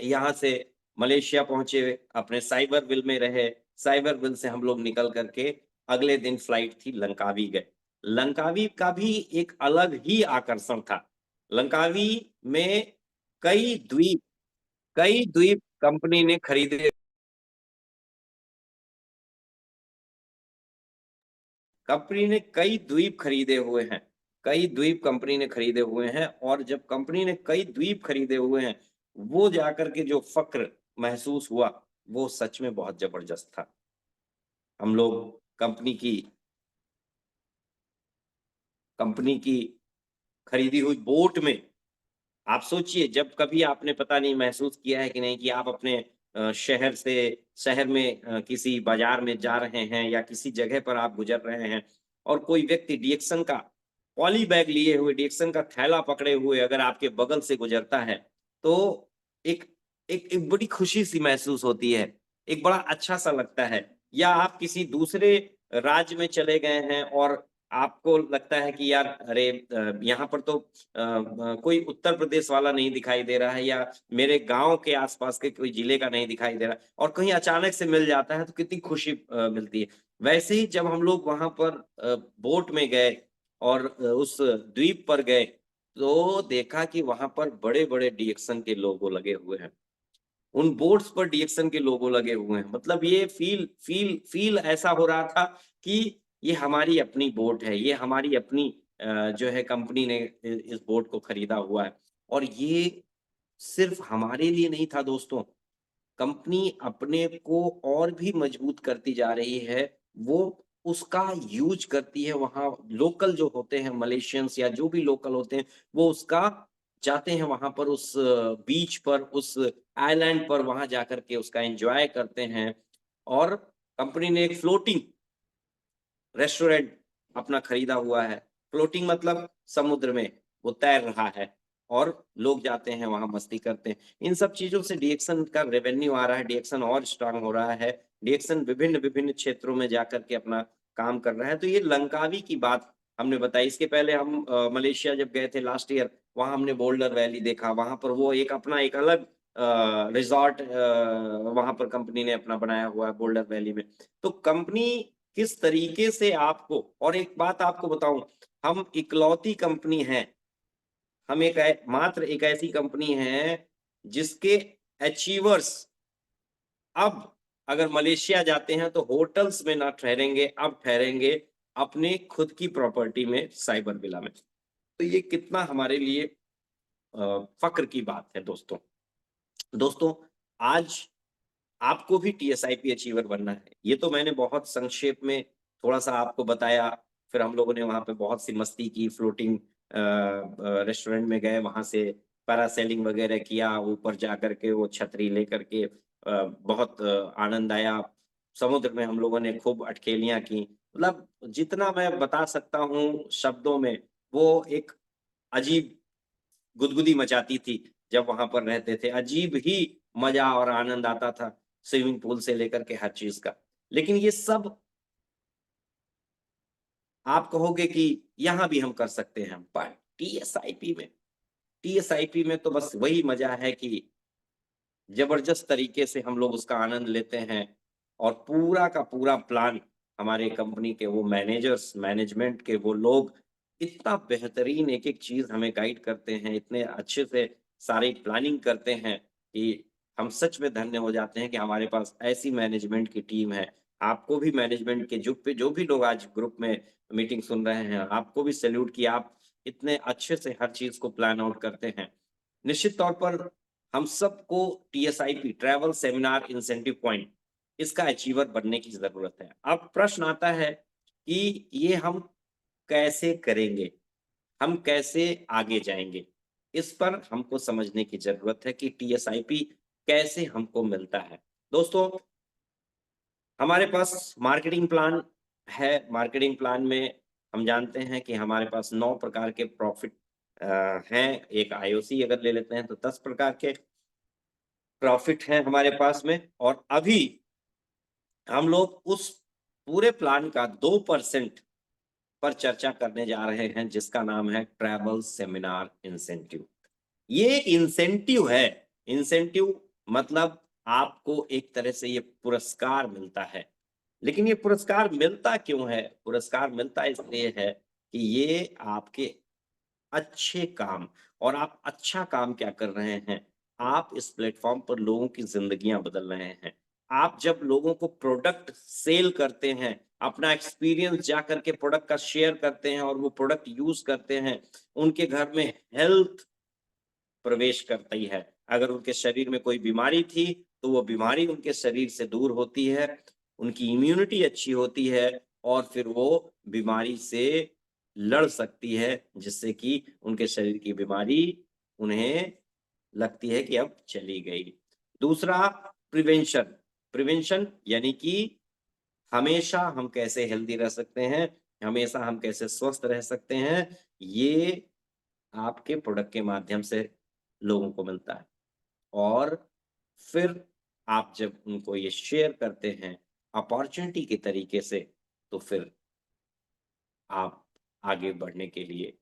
यहाँ से मलेशिया पहुँचे, अपने साइबरविल में रहे, साइबरविल से हम लोग निकल कर के अगले दिन फ्लाइट थी, लंकावी गए। लंकावी का भी एक अलग ही आकर्षण था। लंकावी में कई द्वीप कई द्वीप कंपनी ने खरीदे कंपनी ने कई द्वीप खरीदे हुए हैं। कई द्वीप कंपनी ने खरीदे हुए हैं, और जब कंपनी ने कई द्वीप खरीदे हुए हैं, वो जाकर के जो फ़क्र महसूस हुआ, वो सच में बहुत ज़बरदस्त था। हम लोग कंपनी की कंपनी की खरीदी हुई बोट में, आप सोचिए, जब कभी आपने पता नहीं महसूस किया है कि नहीं कि आप अपने शहर में किसी बाजार में जा रहे हैं या किसी जगह पर आप गुजर रहे हैं, और कोई व्यक्ति डीएक्सन का पॉली बैग लिए हुए, डीएक्सन का थैला पकड़े हुए अगर आपके बगल से गुजरता है, तो एक एक बड़ी खुशी-सी महसूस होती है, एक बड़ा अच्छा-सा लगता है। या आप किसी दूसरे राज्य में चले गए हैं और आपको लगता है कि यार अरे यहाँ पर तो कोई उत्तर प्रदेश वाला नहीं दिखाई दे रहा है, या मेरे गाँव के आस-पास के कोई जिले का नहीं दिखाई दे रहा, और कहीं अचानक से मिल जाता है तो कितनी खुशी मिलती है। वैसे ही जब हम लोग वहाँ पर बोट में गए और उस द्वीप पर गए, तो देखा कि वहाँ पर बड़े-बड़े डीएक्सन के लोगो लगे हुए हैं। उन बोर्ड्स पर डीएक्सन के लोगो लगे हुए हैं। मतलब ये फ़ील ऐसा हो रहा था कि ये हमारी अपनी बोट है, ये हमारी अपनी जो है कंपनी ने इस बोट को खरीदा हुआ है। और ये सिर्फ़ हमारे लिए नहीं था दोस्तों, कंपनी अपने को और भी मजबूत करती जा रही है। वो उसका यूज़ करती है, वहाँ लोकल जो होते हैं मलेशियंस या जो भी लोकल होते हैं, वो उसका जाते हैं वहां पर उस बीच पर, उस आइलैंड पर, वहां जाकर के उसका एंजॉय करते हैं। और कंपनी ने एक फ्लोटिंग रेस्टोरेंट अपना खरीदा हुआ है। फ्लोटिंग मतलब समुद्र में वो तैर रहा है और लोग जाते हैं वहां मस्ती करते हैं। इन सब चीजों से डीएक्सन का रेवेन्यू आ रहा है, डीएक्सन और स्ट्रांग हो रहा है, डीएक्सन विभिन्न विभिन्न क्षेत्रों में जाकर के अपना काम कर रहा है। तो ये लंकावी की बात हमने बताई। इसके पहले हम मलेशिया जब गए थे लास्ट ईयर, वहां हमने बोल्डर वैली देखा। वहां पर वो एक अपना एक अलग रिजॉर्ट वहां पर कंपनी ने अपना बनाया हुआ है बोल्डर वैली में। तो कंपनी किस तरीके से आपको, और एक बात आपको बताऊं, हम इकलौती कंपनी हैं, हम मात्र एक ऐसी कंपनी है जिसके अचीवर्स अब अगर मलेशिया जाते हैं तो होटल्स में ना ठहरेंगे, अब ठहरेंगे अपने खुद की प्रॉपर्टी में, साइबर विला में। तो ये कितना हमारे लिए फक्र की बात है दोस्तों। दोस्तों, आज आपको भी टीएसआईपी अचीवर बनना है। ये तो मैंने बहुत संक्षेप में थोड़ा-सा आपको बताया, फिर हम लोगों ने वहाँ पे बहुत सी मस्ती की, फ्लोटिंग रेस्टोरेंट में गए, वहाँ से पैरासेलिंग वगैरह किया, ऊपर जाकर के वो छतरी लेकर के बहुत आनंद आया। समुद्र में हम लोगों ने खूब अठखेलियाँ की। मतलब जितना मैं बता सकता हूँ शब्दों में, वो एक अजीब गुदगुदी मचाती थी जब वहां पर रहते थे। अजीब ही मजा और आनंद आता था स्विमिंग पूल से लेकर के हर चीज का। लेकिन ये सब आप कहोगे कि यहाँ भी हम कर सकते हैं, पर टीएसआईपी में तो बस वही मजा है कि जबरदस्त तरीके से हम लोग उसका आनंद लेते हैं। और पूरा का पूरा प्लान हमारे कंपनी के वो मैनेजर्स, मैनेजमेंट के वो लोग इतना बेहतरीन एक-एक चीज़ हमें गाइड करते हैं, इतने अच्छे से सारी प्लानिंग करते हैं कि हम सच में धन्य हो जाते हैं कि हमारे पास ऐसी मैनेजमेंट की टीम है। आपको भी मैनेजमेंट के जुट पे जो भी लोग आज ग्रुप में मीटिंग सुन रहे हैं, आपको भी सैल्यूट कि आप इतने अच्छे से हर चीज़ को प्लान आउट करते हैं। निश्चित तौर पर हम सबको टीएसआईपी, ट्रैवल सेमिनार इंसेंटिव पॉइंट, इसका अचीवर बनने की ज़रूरत है। अब प्रश्न आता है कि ये हम कैसे करेंगे? हम कैसे आगे जाएँगे? इस पर हमको समझने की ज़रूरत है कि टीएसआईपी कैसे हमको मिलता है। दोस्तों, हमारे पास मार्केटिंग प्लान है। मार्केटिंग प्लान में हम जानते हैं कि हमारे पास 9 प्रकार के प्रॉफिट हैं। एक आईओसी अगर ले लेते हैं तो 10 प्रकार के प्रॉफिट हैं हमारे पास में। और अभी हम लोग उस पूरे प्लान का 2% पर चर्चा करने जा रहे हैं, जिसका नाम है ट्रैवल सेमिनार इंसेंटिव। ये एक इंसेंटिव है। इंसेंटिव मतलब आपको एक तरह से ये पुरस्कार मिलता है। लेकिन ये पुरस्कार मिलता क्यों है? पुरस्कार मिलता इसलिए है कि ये आपके अच्छे काम, और आप अच्छा काम क्या कर रहे हैं? आप इस प्लेटफ़ॉर्म पर लोगों की ज़िंदगियाँ बदल रहे हैं। आप जब लोगों को प्रोडक्ट सेल करते हैं, अपना एक्सपीरियंस जाकर के प्रोडक्ट का शेयर करते हैं और वो प्रोडक्ट यूज़ करते हैं, उनके घर में हेल्थ प्रवेश करती है। अगर उनके शरीर में कोई बीमारी थी, तो वो बीमारी उनके शरीर से दूर होती है, उनकी इम्यूनिटी अच्छी होती है और फिर वो बीमारी से लड़ सकती है, जिससे कि उनके शरीर की बीमारी उन्हें लगती है कि अब चली गई। दूसरा प्रिवेंशन, प्रिवेंशन यानी कि हमेशा हम कैसे हेल्दी रह सकते हैं, हमेशा हम कैसे स्वस्थ रह सकते हैं, ये आपके प्रोडक्ट के माध्यम से लोगों को मिलता है। और फिर आप जब उनको ये शेयर करते हैं अपॉर्चुनिटी के तरीके से, तो फिर आप आगे बढ़ने के लिए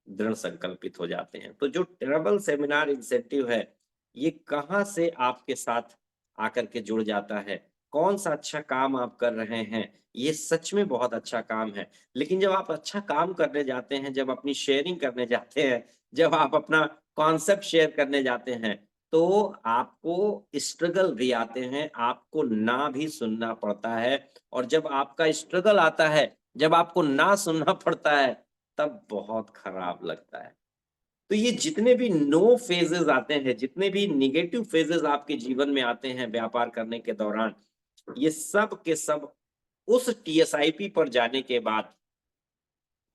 दृढ़ संकल्पित हो जाते हैं। तो जो ट्रैवल सेमिनार इंसेंटिव है, ये कहाँ से आपके साथ आकर के जुड़ जाता है? कौन-सा अच्छा काम आप कर रहे हैं? ये सच में बहुत अच्छा काम है। लेकिन जब आप अच्छा काम करने जाते हैं, जब अपनी शेयरिंग करने जाते हैं, जब आप अपना कॉन्सेप्ट शेयर करने जाते हैं, तो आपको स्ट्रगल भी आते हैं, आपको ना भी सुनना पड़ता है। और जब आपका स्ट्रगल आता है, जब आपको ना सुनना पड़ता है, तब बहुत खराब लगता है। तो ये जितने भी नो फेजेज़ आते हैं, जितने भी नेगेटिव फेजेज़ आपके जीवन में आते हैं व्यापार करने के दौरान, ये सब के सब उस टीएसआईपी पर जाने के बाद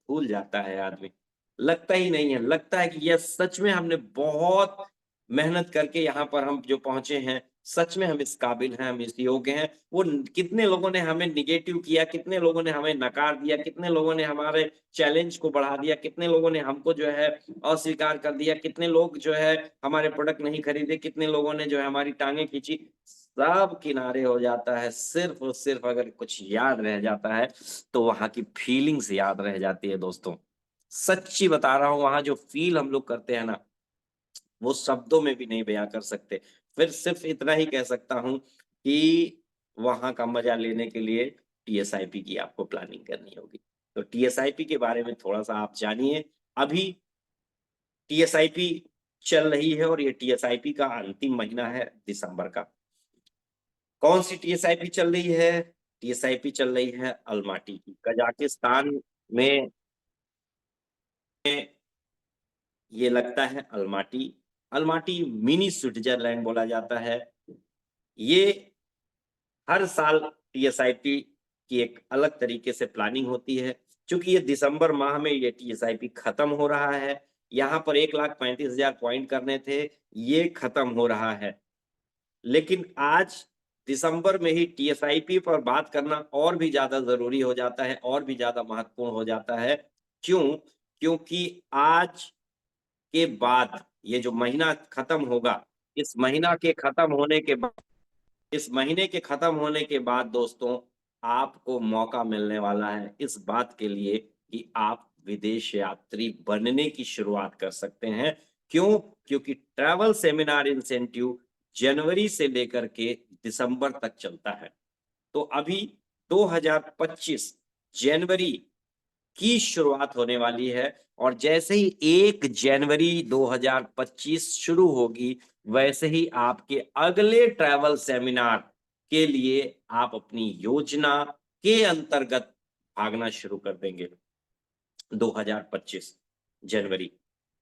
भूल जाता है आदमी। लगता ही नहीं है। लगता है कि यस, सच में हमने बहुत मेहनत करके यहाँ पर हम जो पहुँचे हैं, सच में हम इस काबिल हैं, हम इस योग्य हैं। वो कितने लोगों ने हमें नेगेटिव किया, कितने लोगों ने हमें नकार दिया, कितने लोगों ने हमारे चैलेंज को बढ़ा दिया, कितने लोगों ने हमको जो है अस्वीकार कर दिया, कितने लोग जो है हमारे प्रोडक्ट नहीं खरीदे, कितने लोगों ने जो है हमारी टाँगें खींची। सब किनारे हो जाता है, सिर्फ़ और सिर्फ़ अगर कुछ याद रह जाता है, तो वहाँ की फीलिंग्स याद रह जाती है दोस्तों। सच्ची बता रहा हूँ, वहाँ जो फ़ील हम लोग करते हैं ना, वो शब्दों में भी नहीं बयाँ कर सकते। फिर सिर्फ़ इतना ही कह सकता हूँ कि वहाँ का मज़ा लेने के लिए टीएसआईपी की आपको प्लानिंग करनी होगी। तो टीएसआईपी के बारे में थोड़ा-सा आप जानिए। अभी टीएसआईपी चल रही है और ये टीएसआईपी का अंतिम महीना है दिसंबर का। कौन-सी टीएसआईपी चल रही है? टीएसआईपी चल रही है अल्माटी की। कजाकिस्तान में ये लगता है अल्माटी। अल्माटी मिनी स्विट्ज़रलैंड बोला जाता है। ये हर साल टीएसआईपी की एक अलग तरीके से प्लानिंग होती है। चूँकि ये दिसंबर माह में ये टीएसआईपी खत्म हो रहा है। यहाँ पर 1,35,000 पॉइंट करने थे, ये खत्म हो रहा है। लेकिन आज दिसंबर में ही टीएसआईपी पर बात करना और भी ज़्यादा ज़रूरी हो जाता है, और भी ज़्यादा महत्वपूर्ण हो जाता है। क्यों? क्योंकि आज के बाद ये जो महीना खत्म होगा, इस महीना के खत्म होने के बाद इस महीने के खत्म होने के बाद दोस्तों, आपको मौका मिलने वाला है इस बात के लिए कि आप विदेश यात्री बनने की शुरुआत कर सकते हैं। क्यों? क्योंकि ट्रैवल सेमिनार इंसेंटिव जनवरी से लेकर के दिसंबर तक चलता है। तो अभी 2025 जनवरी की शुरुआत होने वाली है और जैसे ही 1 जनवरी 2025 शुरू होगी, वैसे ही आपके अगले ट्रैवल सेमिनार के लिए आप अपनी योजना के अंतर्गत भागना शुरू कर देंगे। 2025 जनवरी।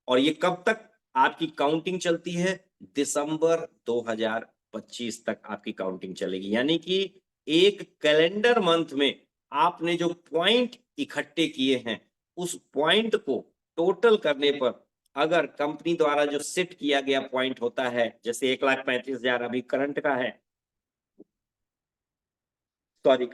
और ये कब तक आपकी काउंटिंग चलती है? दिसंबर 2025 तक आपकी काउंटिंग चलेगी। यानी कि एक कैलेंडर मंथ में आपने जो पॉइंट इकट्ठे किए हैं, उस पॉइंट को टोटल करने पर अगर कंपनी द्वारा जो सेट किया गया पॉइंट होता है, जैसे 1,35,000 अभी करंट का है, सॉरी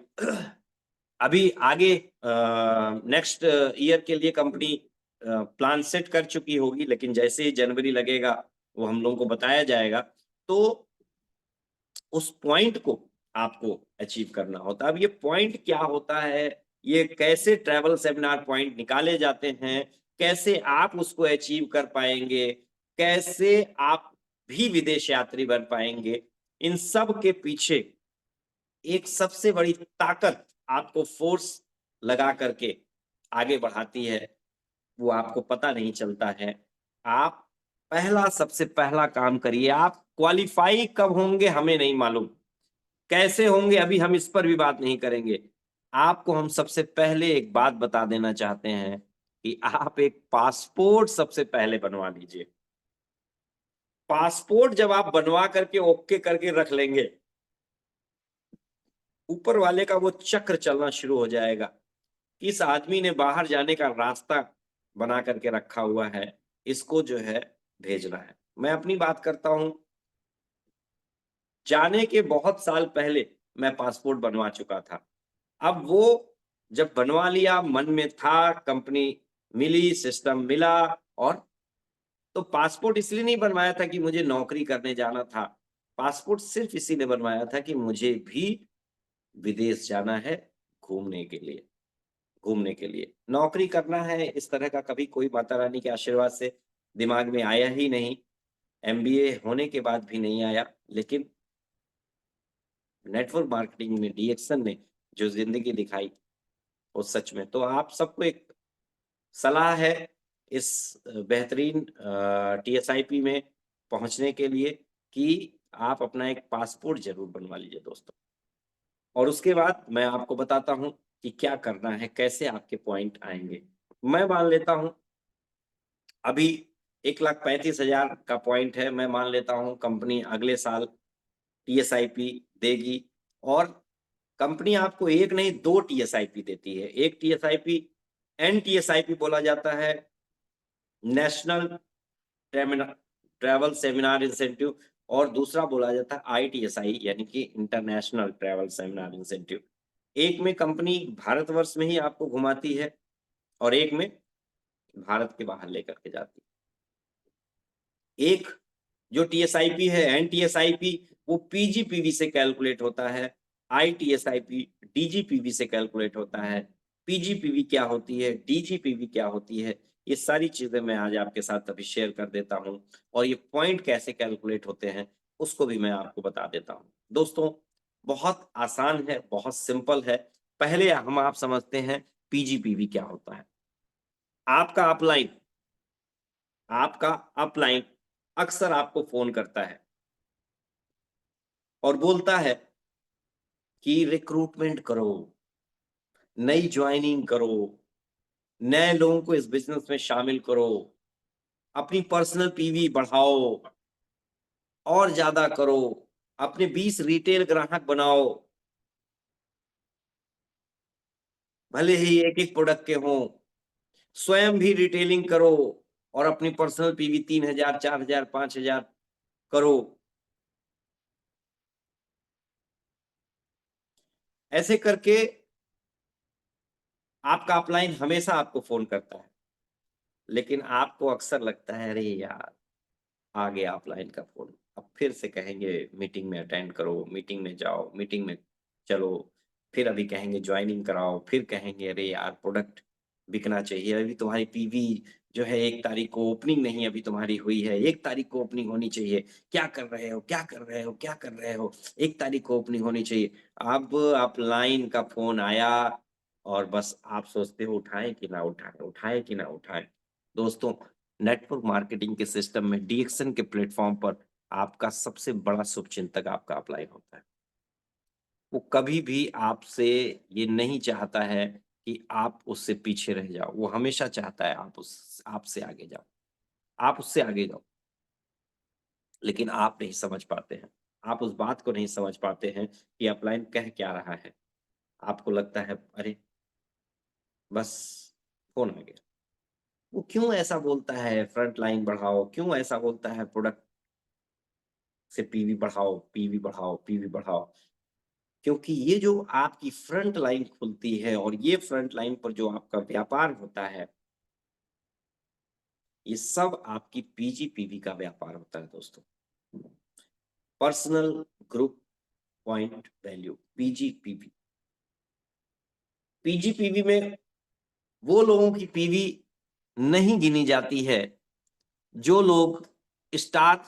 अभी आगे नेक्स्ट ईयर के लिए कंपनी प्लान सेट कर चुकी होगी, लेकिन जैसे ही जनवरी लगेगा, वो हम लोगों को बताया जाएगा, तो उस पॉइंट को आपको अचीव करना होता है। अब ये पॉइंट क्या होता है? ये कैसे ट्रैवल सेमिनार पॉइंट निकाले जाते हैं? कैसे आप उसको अचीव कर पाएँगे? कैसे आप भी विदेश यात्री बन पाएँगे? इन सब के पीछे एक सबसे बड़ी ताकत आपको फोर्स लगा करके आगे बढ़ाती है, वो आपको पता नहीं चलता है। आप सबसे पहला काम करिए, आप क्वालीफाई कब होंगे हमें नहीं मालूम। कैसे होंगे अभी हम इस पर भी बात नहीं करेंगे। आपको हम सबसे पहले एक बात बता देना चाहते हैं कि आप एक पासपोर्ट सबसे पहले बनवा लीजिए। पासपोर्ट जब आप बनवा करके ओके करके रख लेंगे, ऊपर वाले का वो चक्र चलना शुरू हो जाएगा। इस आदमी ने बाहर जाने का रास्ता बना करके रखा हुआ है, इसको जो है भेजना है। मैं अपनी बात करता हूँ, जाने के बहुत साल पहले मैं पासपोर्ट बनवा चुका था। अब वो जब बनवा लिया, मन में था, कंपनी मिली, सिस्टम मिला और तो पासपोर्ट इसलिए नहीं बनवाया था कि मुझे नौकरी करने जाना था। पासपोर्ट सिर्फ़ इसीलिए बनवाया था कि मुझे भी विदेश जाना है घूमने के लिए। घूमने के लिए। नौकरी करना है इस तरह का कभी कोई माता रानी के आशीर्वाद से दिमाग में आया ही नहीं। एमबीए होने के बाद भी नहीं आया। लेकिन नेटवर्क मार्केटिंग में डीएक्सन ने जो ज़िंदगी दिखाई, वो सच में तो आप सबको एक सलाह है इस बेहतरीन टीएसआईपी में पहुँचने के लिए कि आप अपना एक पासपोर्ट ज़रूर बनवा लीजिए दोस्तों। और उसके बाद मैं आपको बताता हूँ कि क्या करना है, कैसे आपके पॉइंट आएँगे। मैं मान लेता हूँ अभी 1,35,000 का पॉइंट है, मैं मान लेता हूँ कंपनी अगले साल टीएसआईपी देगी और कंपनी आपको 1 नहीं 2 टीएसआईपी देती है। एक टीएसआईपी एनटीएसआईपी बोला जाता है, नेशनल ट्रैवल सेमिनार इंसेंटिव, और दूसरा बोला जाता है ITSI यानी कि इंटरनेशनल ट्रैवल सेमिनार इंसेंटिव। एक में कंपनी भारतवर्ष में ही आपको घुमाती है और एक में भारत के बाहर लेकर के जाती है। एक जो TSIP है, NTSIP, वो PGPV से कैलकुलेट होता है, ITSIP DGPV से कैलकुलेट होता है। PGPV क्या होती है, DGPV क्या होती है, ये सारी चीजें मैं आज आपके साथ अभी शेयर कर देता हूं, और ये पॉइंट कैसे कैलकुलेट होते हैं उसको भी मैं आपको बता देता हूं। दोस्तों, बहुत आसान है, बहुत सिंपल है। पहले हम आप समझते हैं PGPV क्या होता है। आपका अपलाइन अक्सर आपको फोन करता है और बोलता है कि रिक्रूटमेंट करो, नई ज्वाइनिंग करो, नए लोगों को इस बिजनेस में शामिल करो, अपनी पर्सनल PV बढ़ाओ और ज्यादा करो, अपने 20 रिटेल ग्राहक बनाओ, भले ही एक एक प्रोडक्ट के हों, स्वयं भी रिटेलिंग करो और अपनी पर्सनल PV 3000, 4000, 5000 करो। ऐसे करके आपका अपलाइन हमेशा आपको फोन करता है, लेकिन आपको अक्सर लगता है अरे यार आ गया अपलाइन का फोन, अब फिर से कहेंगे मीटिंग में अटेंड करो, मीटिंग में जाओ, मीटिंग में चलो, फिर अभी कहेंगे ज्वाइनिंग कराओ, फिर कहेंगे अरे यार प्रोडक्ट बिकना चाहिए, अभी तुम्हारी PV जो है 1 तारीख को ओपनिंग नहीं अभी तुम्हारी हुई है, 1 तारीख को ओपनिंग होनी चाहिए, क्या कर रहे हो, क्या कर रहे हो, क्या कर रहे हो, 1 तारीख को ओपनिंग होनी चाहिए। अब अपलाइन का फोन आया और बस आप सोचते हो उठाएं कि ना उठाएं, उठाएं कि ना उठाएं। दोस्तों, नेटवर्क मार्केटिंग के सिस्टम में DXN के प्लेटफॉर्म पर आपका सबसे बड़ा शुभचिंतक आपका अपलाइन होता है। वो कभी भी आपसे ये नहीं चाहता है कि आप उससे पीछे रह जाओ, वो हमेशा चाहता है आपसे आगे जाओ, आप उससे आगे जाओ। लेकिन आप नहीं समझ पाते हैं, आप उस बात को नहीं समझ पाते हैं कि अपलाइन कह क्या रहा है। आपको लगता है अरे बस फोन आ गया। वो क्यों ऐसा बोलता है फ्रंट लाइन बढ़ाओ, क्यों ऐसा बोलता है प्रोडक्ट से PV बढ़ाओ, PV बढ़ाओ, PV बढ़ाओ? क्योंकि ये जो आपकी फ्रंट लाइन खुलती है और ये फ्रंट लाइन पर जो आपका व्यापार होता है, ये सब आपकी PGPV का व्यापार होता है दोस्तों। Personal group point value, PGPV। PGPV में वो लोगों की PV नहीं गिनी जाती है जो लोग स्टार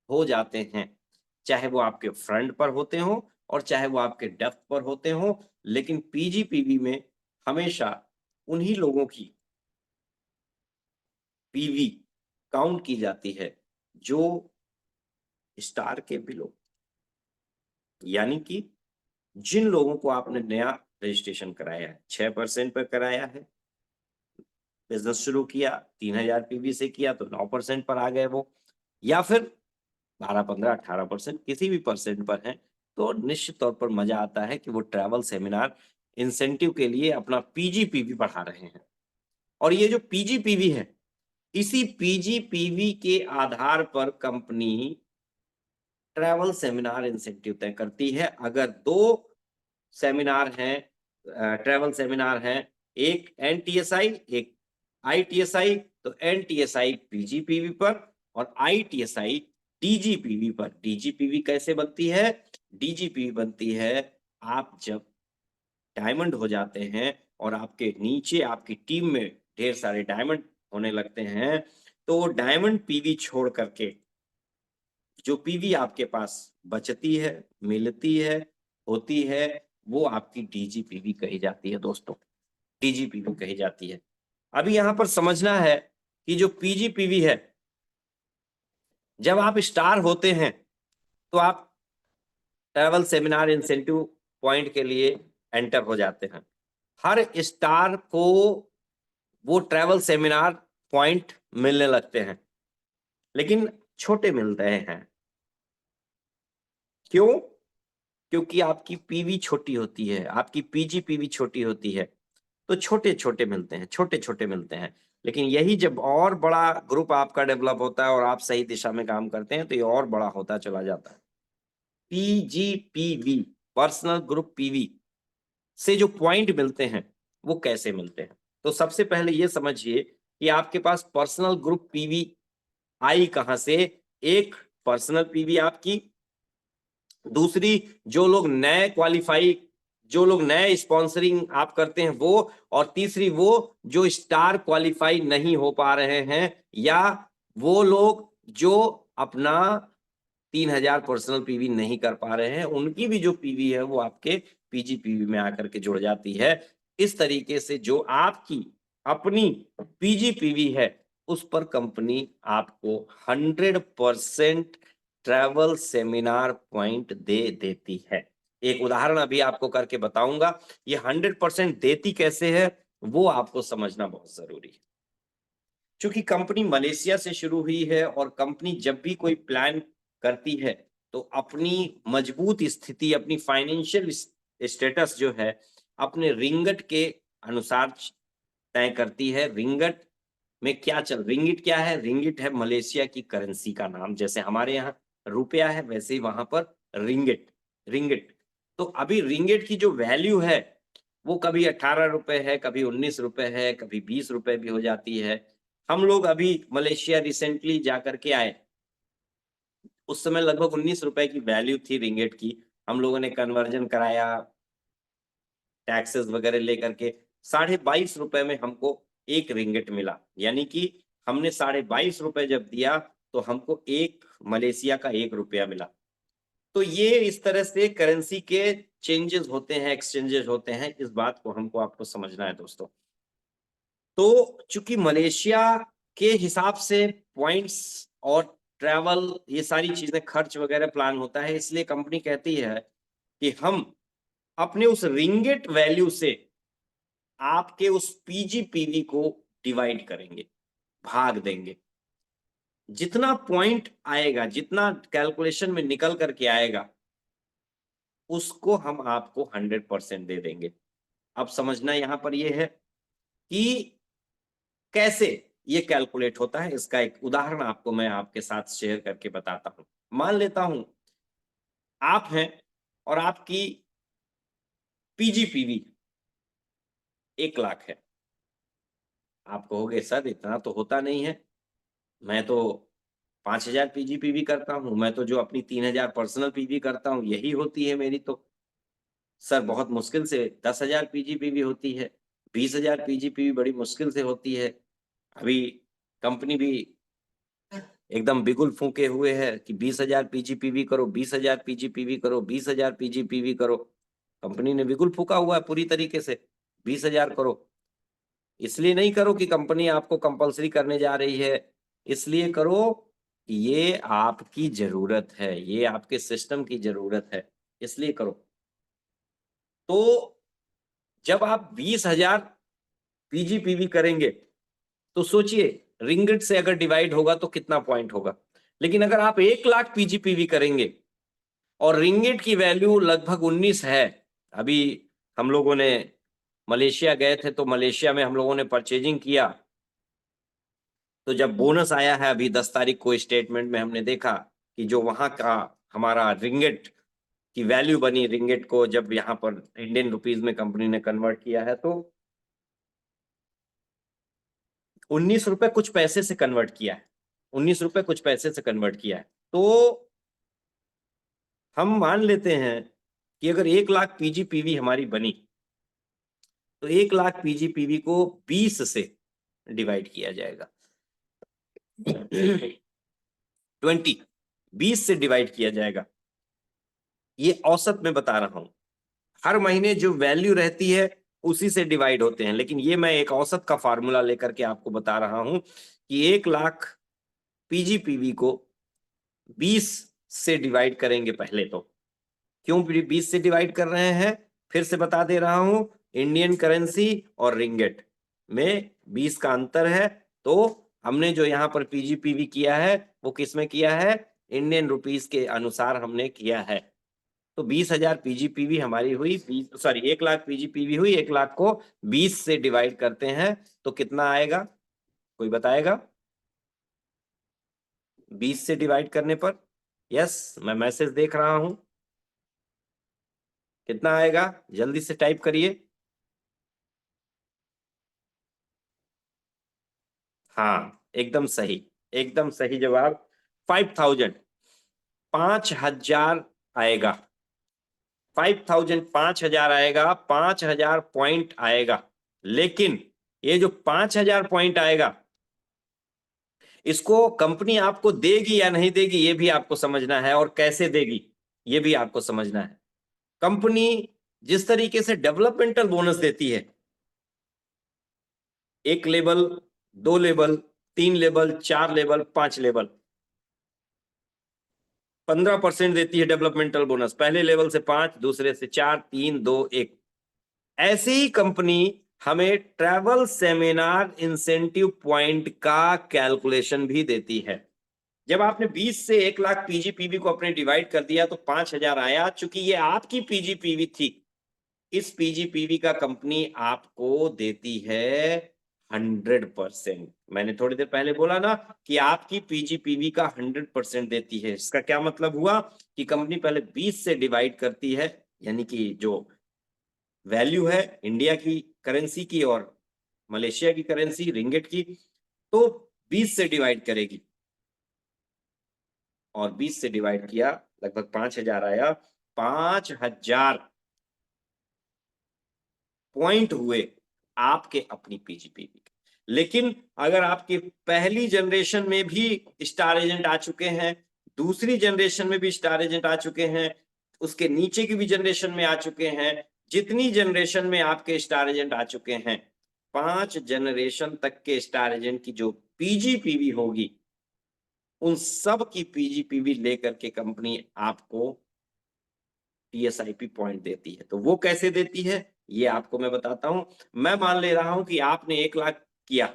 हो जाते हैं, चाहे वो आपके फ्रंट पर होते हो और चाहे वो आपके डेप्थ पर होते हो, लेकिन PGPV में हमेशा उन्हीं लोगों की PV काउंट की जाती है जो स्टार के बिलो, यानी कि जिन लोगों को आपने नया रजिस्ट्रेशन कराया है, 6% पर कराया है, बिजनेस शुरू किया, 3000 PV से किया तो 9% पर आ गए वो, या फिर 12, 15, 18% किसी भी परसेंट पर हैं, तो निश्चित तौर पर मजा आता है कि वो ट्रैवल सेमिनार इंसेंटिव के लिए अपना PGPV बढ़ा रहे हैं। और ये जो PGPV है, इसी PGPV के आधार पर कंपनी ट्रैवल सेमिनार इंसेंटिव तय करती है। अगर 2 सेमिनार हैं, ट्रैवल सेमिनार हैं, एक NTSI, एक ITSI, तो NTSI PGPV पर और ITSI DGPV पर। DGPV कैसे बनती है? DGPV बनती है आप जब डायमंड हो जाते हैं और आपके नीचे आपकी टीम में ढेर सारे डायमंड होने लगते हैं, तो डायमंड PV छोड़ करके जो PV आपके पास बचती है, मिलती है, होती है, वो आपकी DGPV कही जाती है दोस्तों, DGPV कही जाती है। अभी यहाँ पर समझना है कि जो PGPV है, जब आप स्टार होते हैं, तो आप ट्रैवल सेमिनार इंसेंटिव पॉइंट के लिए एंटर हो जाते हैं। हर स्टार को वो ट्रैवल सेमिनार पॉइंट मिलने लगते हैं, लेकिन छोटे मिलते हैं। क्यों? क्योंकि आपकी PV छोटी होती है, आपकी PGPV छोटी होती है, तो छोटे-छोटे मिलते हैं, छोटे-छोटे मिलते हैं। लेकिन यही जब और बड़ा ग्रुप आपका डेवलप होता है और आप सही दिशा में काम करते हैं तो ये और बड़ा होता चला जाता है। PGPV, पर्सनल ग्रुप पीवी से जो पॉइंट मिलते हैं वो कैसे मिलते हैं? तो सबसे पहले ये समझिए कि आपके पास पर्सनल ग्रुप पीवी आई कहां से? एक, पर्सनल पीवी आपकी, दूसरी जो लोग नए स्पॉन्सरिंग आप करते हैं वो, और तीसरी वो जो स्टार क्वालिफाई नहीं हो पा रहे हैं, या वो लोग जो अपना 3000 पर्सनल पीवी नहीं कर पा रहे हैं, उनकी भी जो पीवी है वो आपके पीजीपीवी में आकर के जुड़ जाती है। इस तरीके से जो आपकी अपनी पीजीपीवी है उस पर कंपनी आपको 100% ट्रैवल सेमिनार पॉइंट दे देती है। एक उदाहरण अभी आपको करके बताऊंगा। ये 100% देती कैसे है वो आपको समझना बहुत जरूरी है। चूंकि कंपनी मलेशिया से शुरू हुई है और कंपनी जब भी कोई प्लान करती है तो अपनी मजबूत स्थिति, अपनी फाइनेंशियल स्टेटस जो है अपने रिंगट के अनुसार तय करती है। रिंगट क्या है? रिंगिट है मलेशिया की करेंसी का नाम। जैसे हमारे यहाँ रुपया है वैसे ही वहां पर रिंगिट। तो अभी रिंगिट की जो वैल्यू है वो कभी 18 रुपए है, कभी 19 रुपए है, कभी 20 रुपए भी हो जाती है। हम लोग अभी मलेशिया रिसेंटली जाकर के आए, उस समय लगभग 19 रुपए की वैल्यू थी रिंगिट की। हम लोगों ने कन्वर्जन कराया, टैक्सेस वगैरह लेकर के 22.5 रुपए में हमको एक रिंगिट मिला। यानी कि हमने 22.5 रुपए जब दिया तो हमको एक मलेशिया का 1 रुपया मिला। तो ये इस तरह से करेंसी के चेंजेस होते हैं, एक्सचेंजेस होते हैं। इस बात को हमको आपको समझना है दोस्तों। तो चूंकि मलेशिया के हिसाब से पॉइंट्स और ट्रैवल ये सारी चीजें खर्च वगैरह प्लान होता है, इसलिए कंपनी कहती है कि हम अपने उस रिंगिट वैल्यू से आपके उस पीजीपीवी को डिवाइड करेंगे, भाग देंगे। जितना पॉइंट आएगा, जितना कैलकुलेशन में निकल करके आएगा उसको हम आपको 100% दे देंगे। अब समझना यहां पर यह है कि कैसे ये कैलकुलेट होता है। इसका एक उदाहरण आपको मैं आपके साथ शेयर करके बताता हूं। मान लेता हूं आप हैं और आपकी पीजीपीवी 1 लाख है। आप कहोगे सर इतना तो होता नहीं है, मैं तो 5000 पीजीपीवी करता हूं, मैं तो जो अपनी 3000 पर्सनल पीवी करता हूं यही होती है मेरी तो। सर बहुत मुश्किल से 10,000 पीजीपीवी होती है, 20,000 पीजीपीवी बड़ी मुश्किल से होती है। अभी कंपनी भी एकदम बिगुल फूके हुए है कि 20,000 पीजीपीवी करो, 20,000 पीजीपीवी करो, 20,000 पीजीपीवी करो। कंपनी ने बिगुल फूका हुआ है पूरी तरीके से, 20,000 करो। इसलिए नहीं करो कि कंपनी आपको कंपलसरी करने जा रही है, इसलिए करो कि ये आपकी जरूरत है, ये आपके सिस्टम की जरूरत है, इसलिए करो। तो जब आप 20,000 पीजीपीवी करेंगे तो सोचिए रिंगिट से अगर डिवाइड होगा तो कितना पॉइंट होगा। लेकिन अगर आप 1 लाख पीजीपीवी करेंगे और रिंगिट की वैल्यू लगभग 19 है, अभी हम लोगों ने मलेशिया गए थे तो मलेशिया में हम लोगों ने परचेजिंग किया, तो जब बोनस आया है अभी 10 तारीख को स्टेटमेंट में हमने देखा कि जो वहां का हमारा रिंगिट की वैल्यू बनी, रिंगिट को जब यहाँ पर इंडियन रुपीज में कंपनी ने कन्वर्ट किया है तो 19 रुपए कुछ पैसे से कन्वर्ट किया है, 19 रुपए कुछ पैसे से कन्वर्ट किया है। तो हम मान लेते हैं कि अगर 1 लाख पीजीपीवी हमारी बनी तो 1 लाख पीजीपीवी को 20 से डिवाइड किया जाएगा। 20 से डिवाइड किया जाएगा। ये औसत में बता रहा हूं, हर महीने जो वैल्यू रहती है उसी से डिवाइड होते हैं, लेकिन ये मैं एक औसत का फार्मूला लेकर के आपको बता रहा हूं कि 1 लाख पीजीपीवी को 20 से डिवाइड करेंगे पहले तो। क्यों 20 से डिवाइड कर रहे हैं फिर से बता दे रहा हूं, इंडियन करेंसी और रिंगिट में 20 का अंतर है। तो हमने जो यहाँ पर पीजीपीवी किया है वो किस में किया है? इंडियन रुपीस के अनुसार हमने किया है। तो 20,000 पीजीपीवी हमारी हुई, 1 लाख पीजीपीवी हुई। 1 लाख को 20 से डिवाइड करते हैं तो कितना आएगा? कोई बताएगा? 20 से डिवाइड करने पर? यस, मैं मैसेज देख रहा हूं। कितना आएगा? जल्दी से टाइप करिए। हाँ, एकदम सही, एकदम सही जवाब। 5000, 5000 आएगा। 5000, 5000 आएगा, 5000 पॉइंट आएगा। लेकिन ये जो 5000 पॉइंट आएगा, इसको कंपनी आपको देगी या नहीं देगी, ये भी आपको समझना है, और कैसे देगी ये भी आपको समझना है। कंपनी जिस तरीके से डेवलपमेंटल बोनस देती है, 1 level, 2 level, 3 level, 4 level, 5 level, 15% देती है डेवलपमेंटल बोनस। पहले लेवल से 5, दूसरे से 4, 3, 2, 1। ऐसे ही कंपनी हमें ट्रैवल सेमिनार इंसेंटिव पॉइंट का कैलकुलेशन भी देती है। जब आपने 20 से 1 लाख पीजीपीवी को अपने डिवाइड कर दिया तो 5000 आया। चूंकि ये आपकी पीजीपीवी थी, इस पीजीपीवी का कंपनी आपको देती है 100%। मैंने थोड़ी देर पहले बोला ना कि आपकी पीजीपीवी का 100% देती है। इसका क्या मतलब हुआ कि कंपनी पहले 20 से डिवाइड करती है, यानी कि जो वैल्यू है इंडिया की करेंसी की और मलेशिया की करेंसी रिंगिट की, तो 20 से डिवाइड करेगी, और 20 से डिवाइड किया, लगभग 5000 आया। 5000 पॉइंट हुए आपके अपनी पीजीपीवी। लेकिन अगर आपके पहली जनरेशन में भी स्टार एजेंट आ चुके हैं, दूसरी जनरेशन में भी स्टार एजेंट आ चुके हैं, उसके नीचे की भी जनरेशन में आ चुके हैं, जितनी जनरेशन में आपके स्टार एजेंट आ चुके हैं, 5 जनरेशन तक के स्टार एजेंट की जो पीजीपीवी होगी, उन सब की पीजीपीवी लेकर के कंपनी आपको टीएसआईपी पॉइंट देती है। तो वो कैसे देती है ये आपको मैं बताता हूं। मैं मान ले रहा हूं कि आपने 1 लाख किया,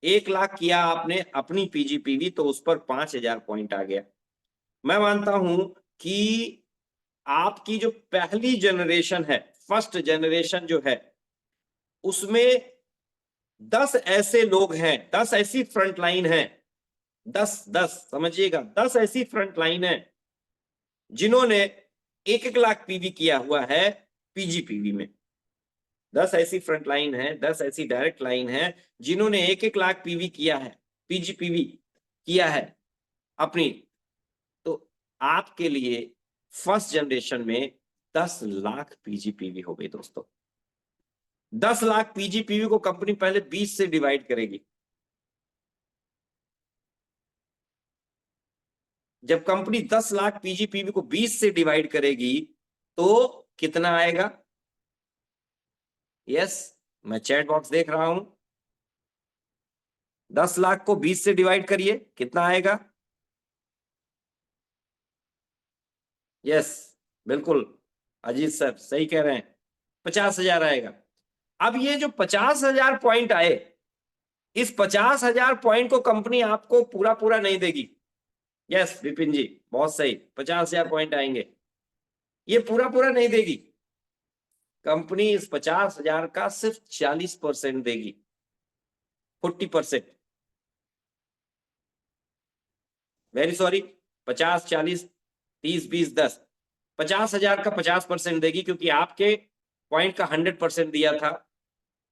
1 लाख किया आपने अपनी पीजीपीवी, तो उस पर 5000 पॉइंट आ गया। मैं मानता हूं कि आपकी जो पहली जनरेशन है, फर्स्ट जनरेशन जो है, उसमें 10 ऐसे लोग हैं, 10 ऐसी फ्रंट लाइन है, 10 समझिएगा, 10 ऐसी फ्रंट लाइन है जिन्होंने 1-1 लाख पीवी किया हुआ है पीजीपीवी में। 10 ऐसी फ्रंट लाइन है, 10 ऐसी डायरेक्ट लाइन है जिन्होंने 1-1 लाख पीवी किया है, पीजीपीवी किया है अपनी। तो आपके लिए फर्स्ट जनरेशन में 10 लाख पीजीपीवी हो गई दोस्तों। 10 लाख पीजीपीवी को कंपनी पहले 20 से डिवाइड करेगी। जब कंपनी 10 लाख पीजीपीवी को 20 से डिवाइड करेगी तो कितना आएगा? यस, मैं चैट बॉक्स देख रहा हूं। 10 लाख को 20 से डिवाइड करिए, कितना आएगा? यस, बिल्कुल, अजीत सर सही कह रहे हैं, 50,000 आएगा। अब ये जो 50,000 पॉइंट आए, इस 50,000 पॉइंट को कंपनी आपको पूरा पूरा नहीं देगी। यस विपिन जी, बहुत सही, 50,000 पॉइंट आएंगे, ये पूरा पूरा नहीं देगी कंपनी। इस 50,000 का सिर्फ 40% देगी, 40%। वेरी सॉरी, 50, 40, 30, 20, 10, 50,000 का 50% देगी, क्योंकि आपके पॉइंट का 100% दिया था,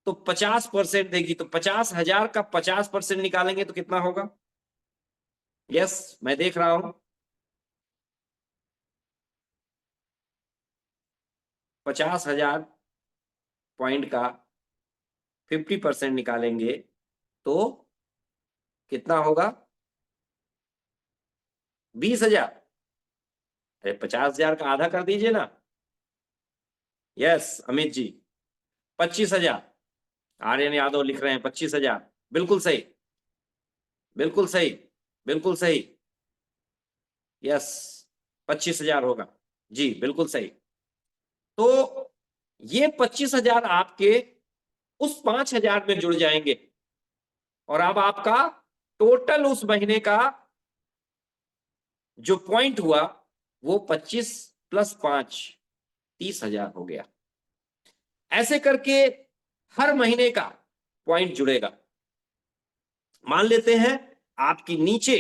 तो 50% देगी। तो 50,000 का 50% निकालेंगे तो कितना होगा? यस, मैं देख रहा हूं। 50,000 पॉइंट का 50% निकालेंगे तो कितना होगा? 20,000। अरे 50,000 का आधा कर दीजिए ना। यस अमित जी, 25,000। आर्यन यादव लिख रहे हैं 25,000। बिल्कुल सही, बिल्कुल सही, बिल्कुल सही। यस, 25,000 होगा जी, बिल्कुल सही। तो ये 25,000 आपके उस 5,000 में जुड़ जाएंगे, और अब आपका टोटल उस महीने का जो पॉइंट हुआ वो 25 + 5 30,000 हो गया। ऐसे करके हर महीने का पॉइंट जुड़ेगा। मान लेते हैं आपकी नीचे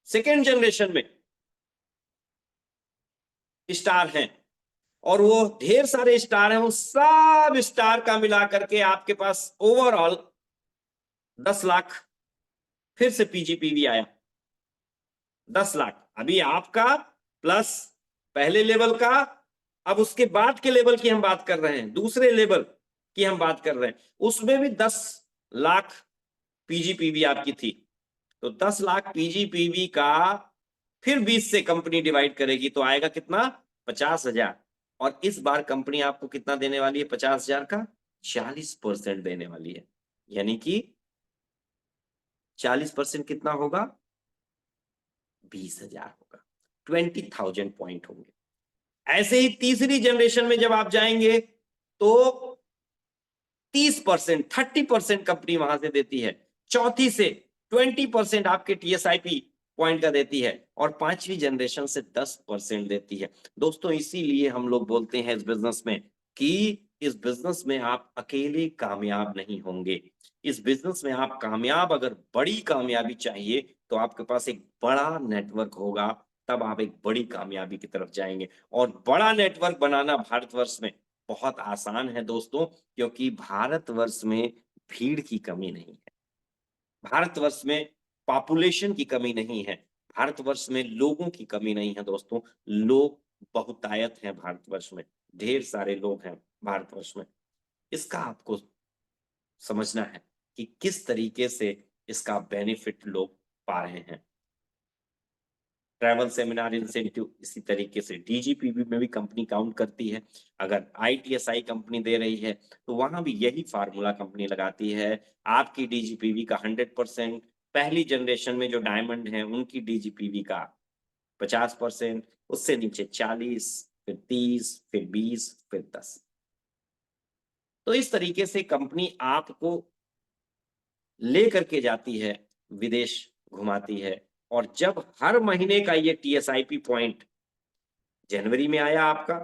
सेकेंड जनरेशन में स्टार हैं और वो ढेर सारे स्टार हैं, वो सब स्टार का मिला करके आपके पास ओवरऑल 10 लाख फिर से पीजीपीवी आया। 10 लाख अभी आपका प्लस पहले लेवल का, अब उसके बाद के लेवल की हम बात कर रहे हैं, दूसरे लेवल की हम बात कर रहे हैं, उसमें भी 10 लाख पीजीपीवी आपकी थी। तो 10 लाख पीजीपीवी का फिर 20 से कंपनी डिवाइड करेगी तो आएगा कितना? 50,000। और इस बार कंपनी आपको कितना देने वाली है? 50,000 का 40% देने वाली है, यानी कि 40% कितना होगा? 20,000 होगा, 20,000 पॉइंट होंगे। ऐसे ही तीसरी जनरेशन में जब आप जाएंगे तो 30%, 30% कंपनी वहां से देती है, चौथी से 20% आपके टीएसआईपी पॉइंट का देती है और पांचवी जनरेशन से 10% देती है। दोस्तों इसीलिए हम लोग बोलते हैं इस बिजनेस में कि इस बिजनेस में आप अकेले कामयाब नहीं होंगे। इस बिजनेस में आप कामयाब, अगर बड़ी कामयाबी चाहिए तो आपके पास एक बड़ा नेटवर्क होगा, तब आप एक बड़ी कामयाबी की तरफ जाएंगे। और बड़ा नेटवर्क बनाना भारतवर्ष में बहुत आसान है दोस्तों, क्योंकि भारतवर्ष में भीड़ की कमी नहीं है, भारतवर्ष में पॉपुलेशन की कमी नहीं है, भारतवर्ष में लोगों की कमी नहीं है दोस्तों। लोग बहुतायत हैं भारतवर्ष में, ढेर सारे लोग हैं भारतवर्ष में। इसका आपको समझना है कि किस तरीके से इसका बेनिफिट लोग पा रहे हैं। ट्रैवल सेमिनार इंसेंटिव इसी तरीके से डीजीपीवी में भी कंपनी काउंट करती है। अगर आईटीएसआई कंपनी दे रही है तो वहां भी यही फार्मूला कंपनी लगाती है। आपकी डीजीपीवी का 100%, पहली जनरेशन में जो डायमंड है उनकी डीजीपीवी का 50%, उससे नीचे 40, फिर 30, फिर 20, फिर 10। तो इस तरीके से कंपनी आपको ले करके जाती है, विदेश घुमाती है। और जब हर महीने का ये टीएसआईपी पॉइंट जनवरी में आया आपका,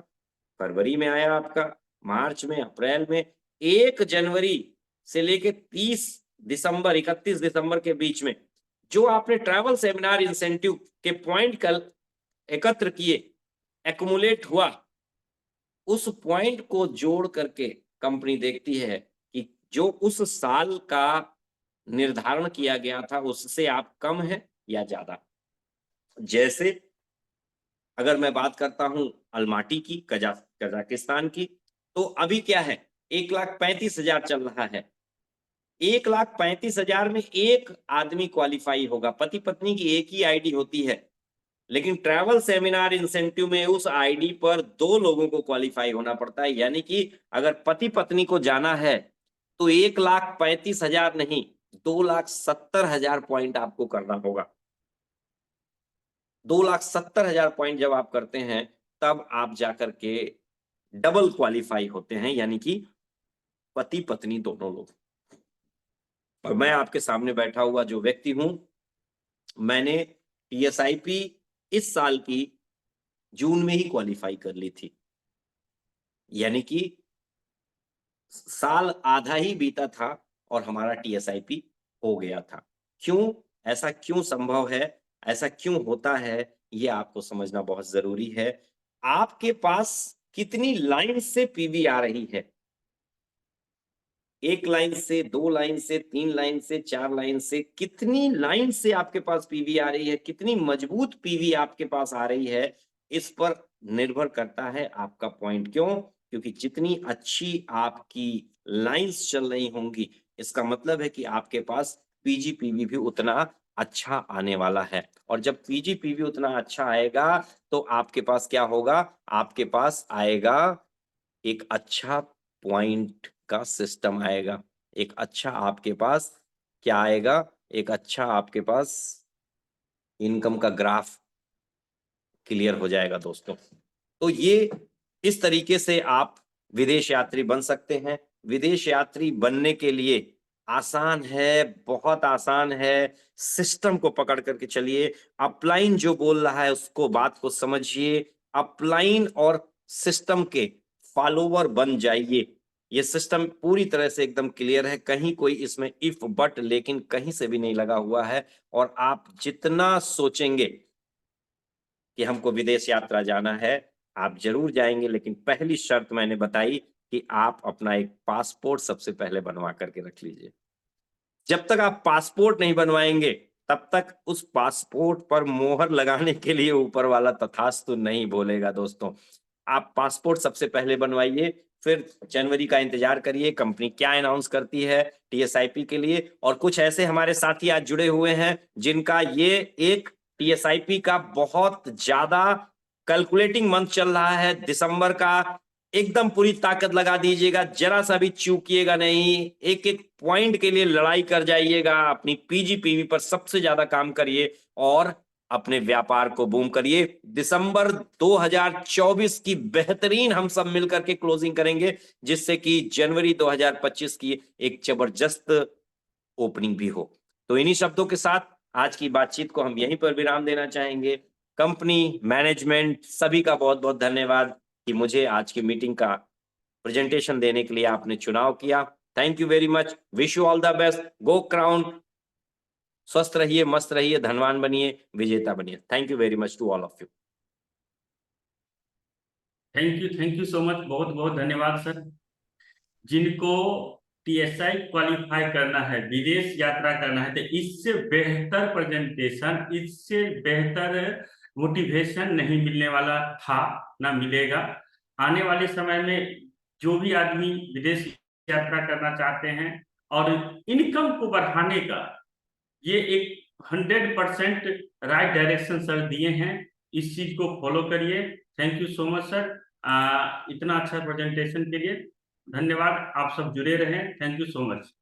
फरवरी में आया आपका, मार्च में, अप्रैल में, 1 जनवरी से लेके 30 दिसंबर, 31 दिसंबर के बीच में जो आपने ट्रैवल सेमिनार इंसेंटिव के पॉइंट कल एकत्र किए, एक्युमुलेट हुआ, उस पॉइंट को जोड़ करके कंपनी देखती है कि जो उस साल का निर्धारण किया गया था उससे आप कम है या ज्यादा। जैसे अगर मैं बात करता हूं अलमाटी की, कजाकिस्तान की, तो अभी क्या है, 1,35,000 चल रहा है। 1,35,000 में एक आदमी क्वालिफाई होगा, पति पत्नी की एक ही आईडी होती है, लेकिन ट्रैवल सेमिनार इंसेंटिव में उस आईडी पर 2 लोगों को क्वालिफाई होना पड़ता है। यानी कि अगर पति पत्नी को जाना है तो 1,35,000 नहीं, 2,70,000 पॉइंट आपको करना होगा। 2,70,000 पॉइंट जब आप करते हैं तब आप जाकर के डबल क्वालिफाई होते हैं, यानी कि पति पत्नी दोनों लोग। और मैं आपके सामने बैठा हुआ जो व्यक्ति हूं, मैंने टीएसआईपी इस साल की जून में ही क्वालिफाई कर ली थी, यानी कि साल आधा ही बीता था और हमारा टीएसआईपी हो गया था। क्यों? ऐसा क्यों संभव है, ऐसा क्यों होता है, ये आपको समझना बहुत जरूरी है। आपके पास कितनी लाइन से पीवी आ रही है, 1 लाइन से, 2 लाइन से, 3 लाइन से, 4 लाइन से, कितनी लाइन से आपके पास पीवी आ रही है, कितनी मजबूत पीवी आपके पास आ रही है, इस पर निर्भर करता है आपका पॉइंट। क्यों? क्योंकि जितनी अच्छी आपकी लाइंस चल रही होंगी, इसका मतलब है कि आपके पास पीजीपीवी भी उतना अच्छा आने वाला है। और जब पीजीपीवी उतना अच्छा आएगा तो आपके पास क्या होगा? आपके पास आएगा एक अच्छा पॉइंट का सिस्टम आएगा, एक अच्छा आपके पास क्या आएगा? एक अच्छा आपके पास इनकम का ग्राफ क्लियर हो जाएगा दोस्तों। तो ये इस तरीके से आप विदेश यात्री बन सकते हैं। विदेश यात्री बनने के लिए आसान है, बहुत आसान है। सिस्टम को पकड़ करके चलिए, अपलाइन जो बोल रहा है उसको, बात को समझिए, अपलाइन और सिस्टम के फॉलोवर बन जाइए। ये सिस्टम पूरी तरह से एकदम क्लियर है, कहीं कोई इसमें इफ बट लेकिन कहीं से भी नहीं लगा हुआ है। और आप जितना सोचेंगे कि हमको विदेश यात्रा जाना है, आप जरूर जाएंगे, लेकिन पहली शर्त मैंने बताई कि आप अपना एक पासपोर्ट सबसे पहले बनवा करके रख लीजिए। जब तक आप पासपोर्ट नहीं बनवाएंगे, तब तक उस पासपोर्ट पर मोहर लगाने के लिए ऊपर वाला तथास्तु नहीं बोलेगा दोस्तों। आप पासपोर्ट सबसे पहले बनवाइए, फिर जनवरी का इंतजार करिए, कंपनी क्या अनाउंस करती है टीएसआईपी के लिए। और कुछ ऐसे हमारे साथी आज जुड़े हुए हैं जिनका ये एक टीएसआईपी का बहुत ज्यादा कैलकुलेटिंग मंथ चल रहा है, दिसंबर का। एकदम पूरी ताकत लगा दीजिएगा, जरा सा भी चूकिएगा नहीं, एक एक पॉइंट के लिए लड़ाई कर जाइएगा, अपनी पीजीपीवी पर सबसे ज्यादा काम करिए और अपने व्यापार को बूम करिए। दिसंबर 2024 की बेहतरीन हम सब मिलकर के क्लोजिंग करेंगे, जिससे कि जनवरी 2025 की एक जबरदस्त ओपनिंग भी हो। तो इन्हीं शब्दों के साथ आज की बातचीत को हम यहीं पर विराम देना चाहेंगे। कंपनी, मैनेजमेंट, सभी का बहुत बहुत धन्यवाद कि मुझे आज की मीटिंग का प्रेजेंटेशन देने के लिए आपने चुनाव किया। Thank you very much. Wish you all the best. Go crown. स्वस्थ रहिए, मस्त रहिए, धनवान बनिए, विजेता बनिए। Thank you very much to all of you. Thank you so much, बहुत बहुत धन्यवाद सर। जिनको टीएसआई क्वालिफाई करना है, विदेश यात्रा करना है, तो इससे बेहतर प्रेजेंटेशन, इससे बेहतर मोटिवेशन नहीं मिलने वाला था, ना मिलेगा। आने वाले समय में जो भी आदमी विदेश यात्रा करना चाहते हैं और इनकम को बढ़ाने का ये एक 100% राइट डायरेक्शन सर दिए हैं। इस चीज को फॉलो करिए। Thank you so much sir, इतना अच्छा प्रेजेंटेशन के लिए धन्यवाद। आप सब जुड़े रहें। Thank you so much.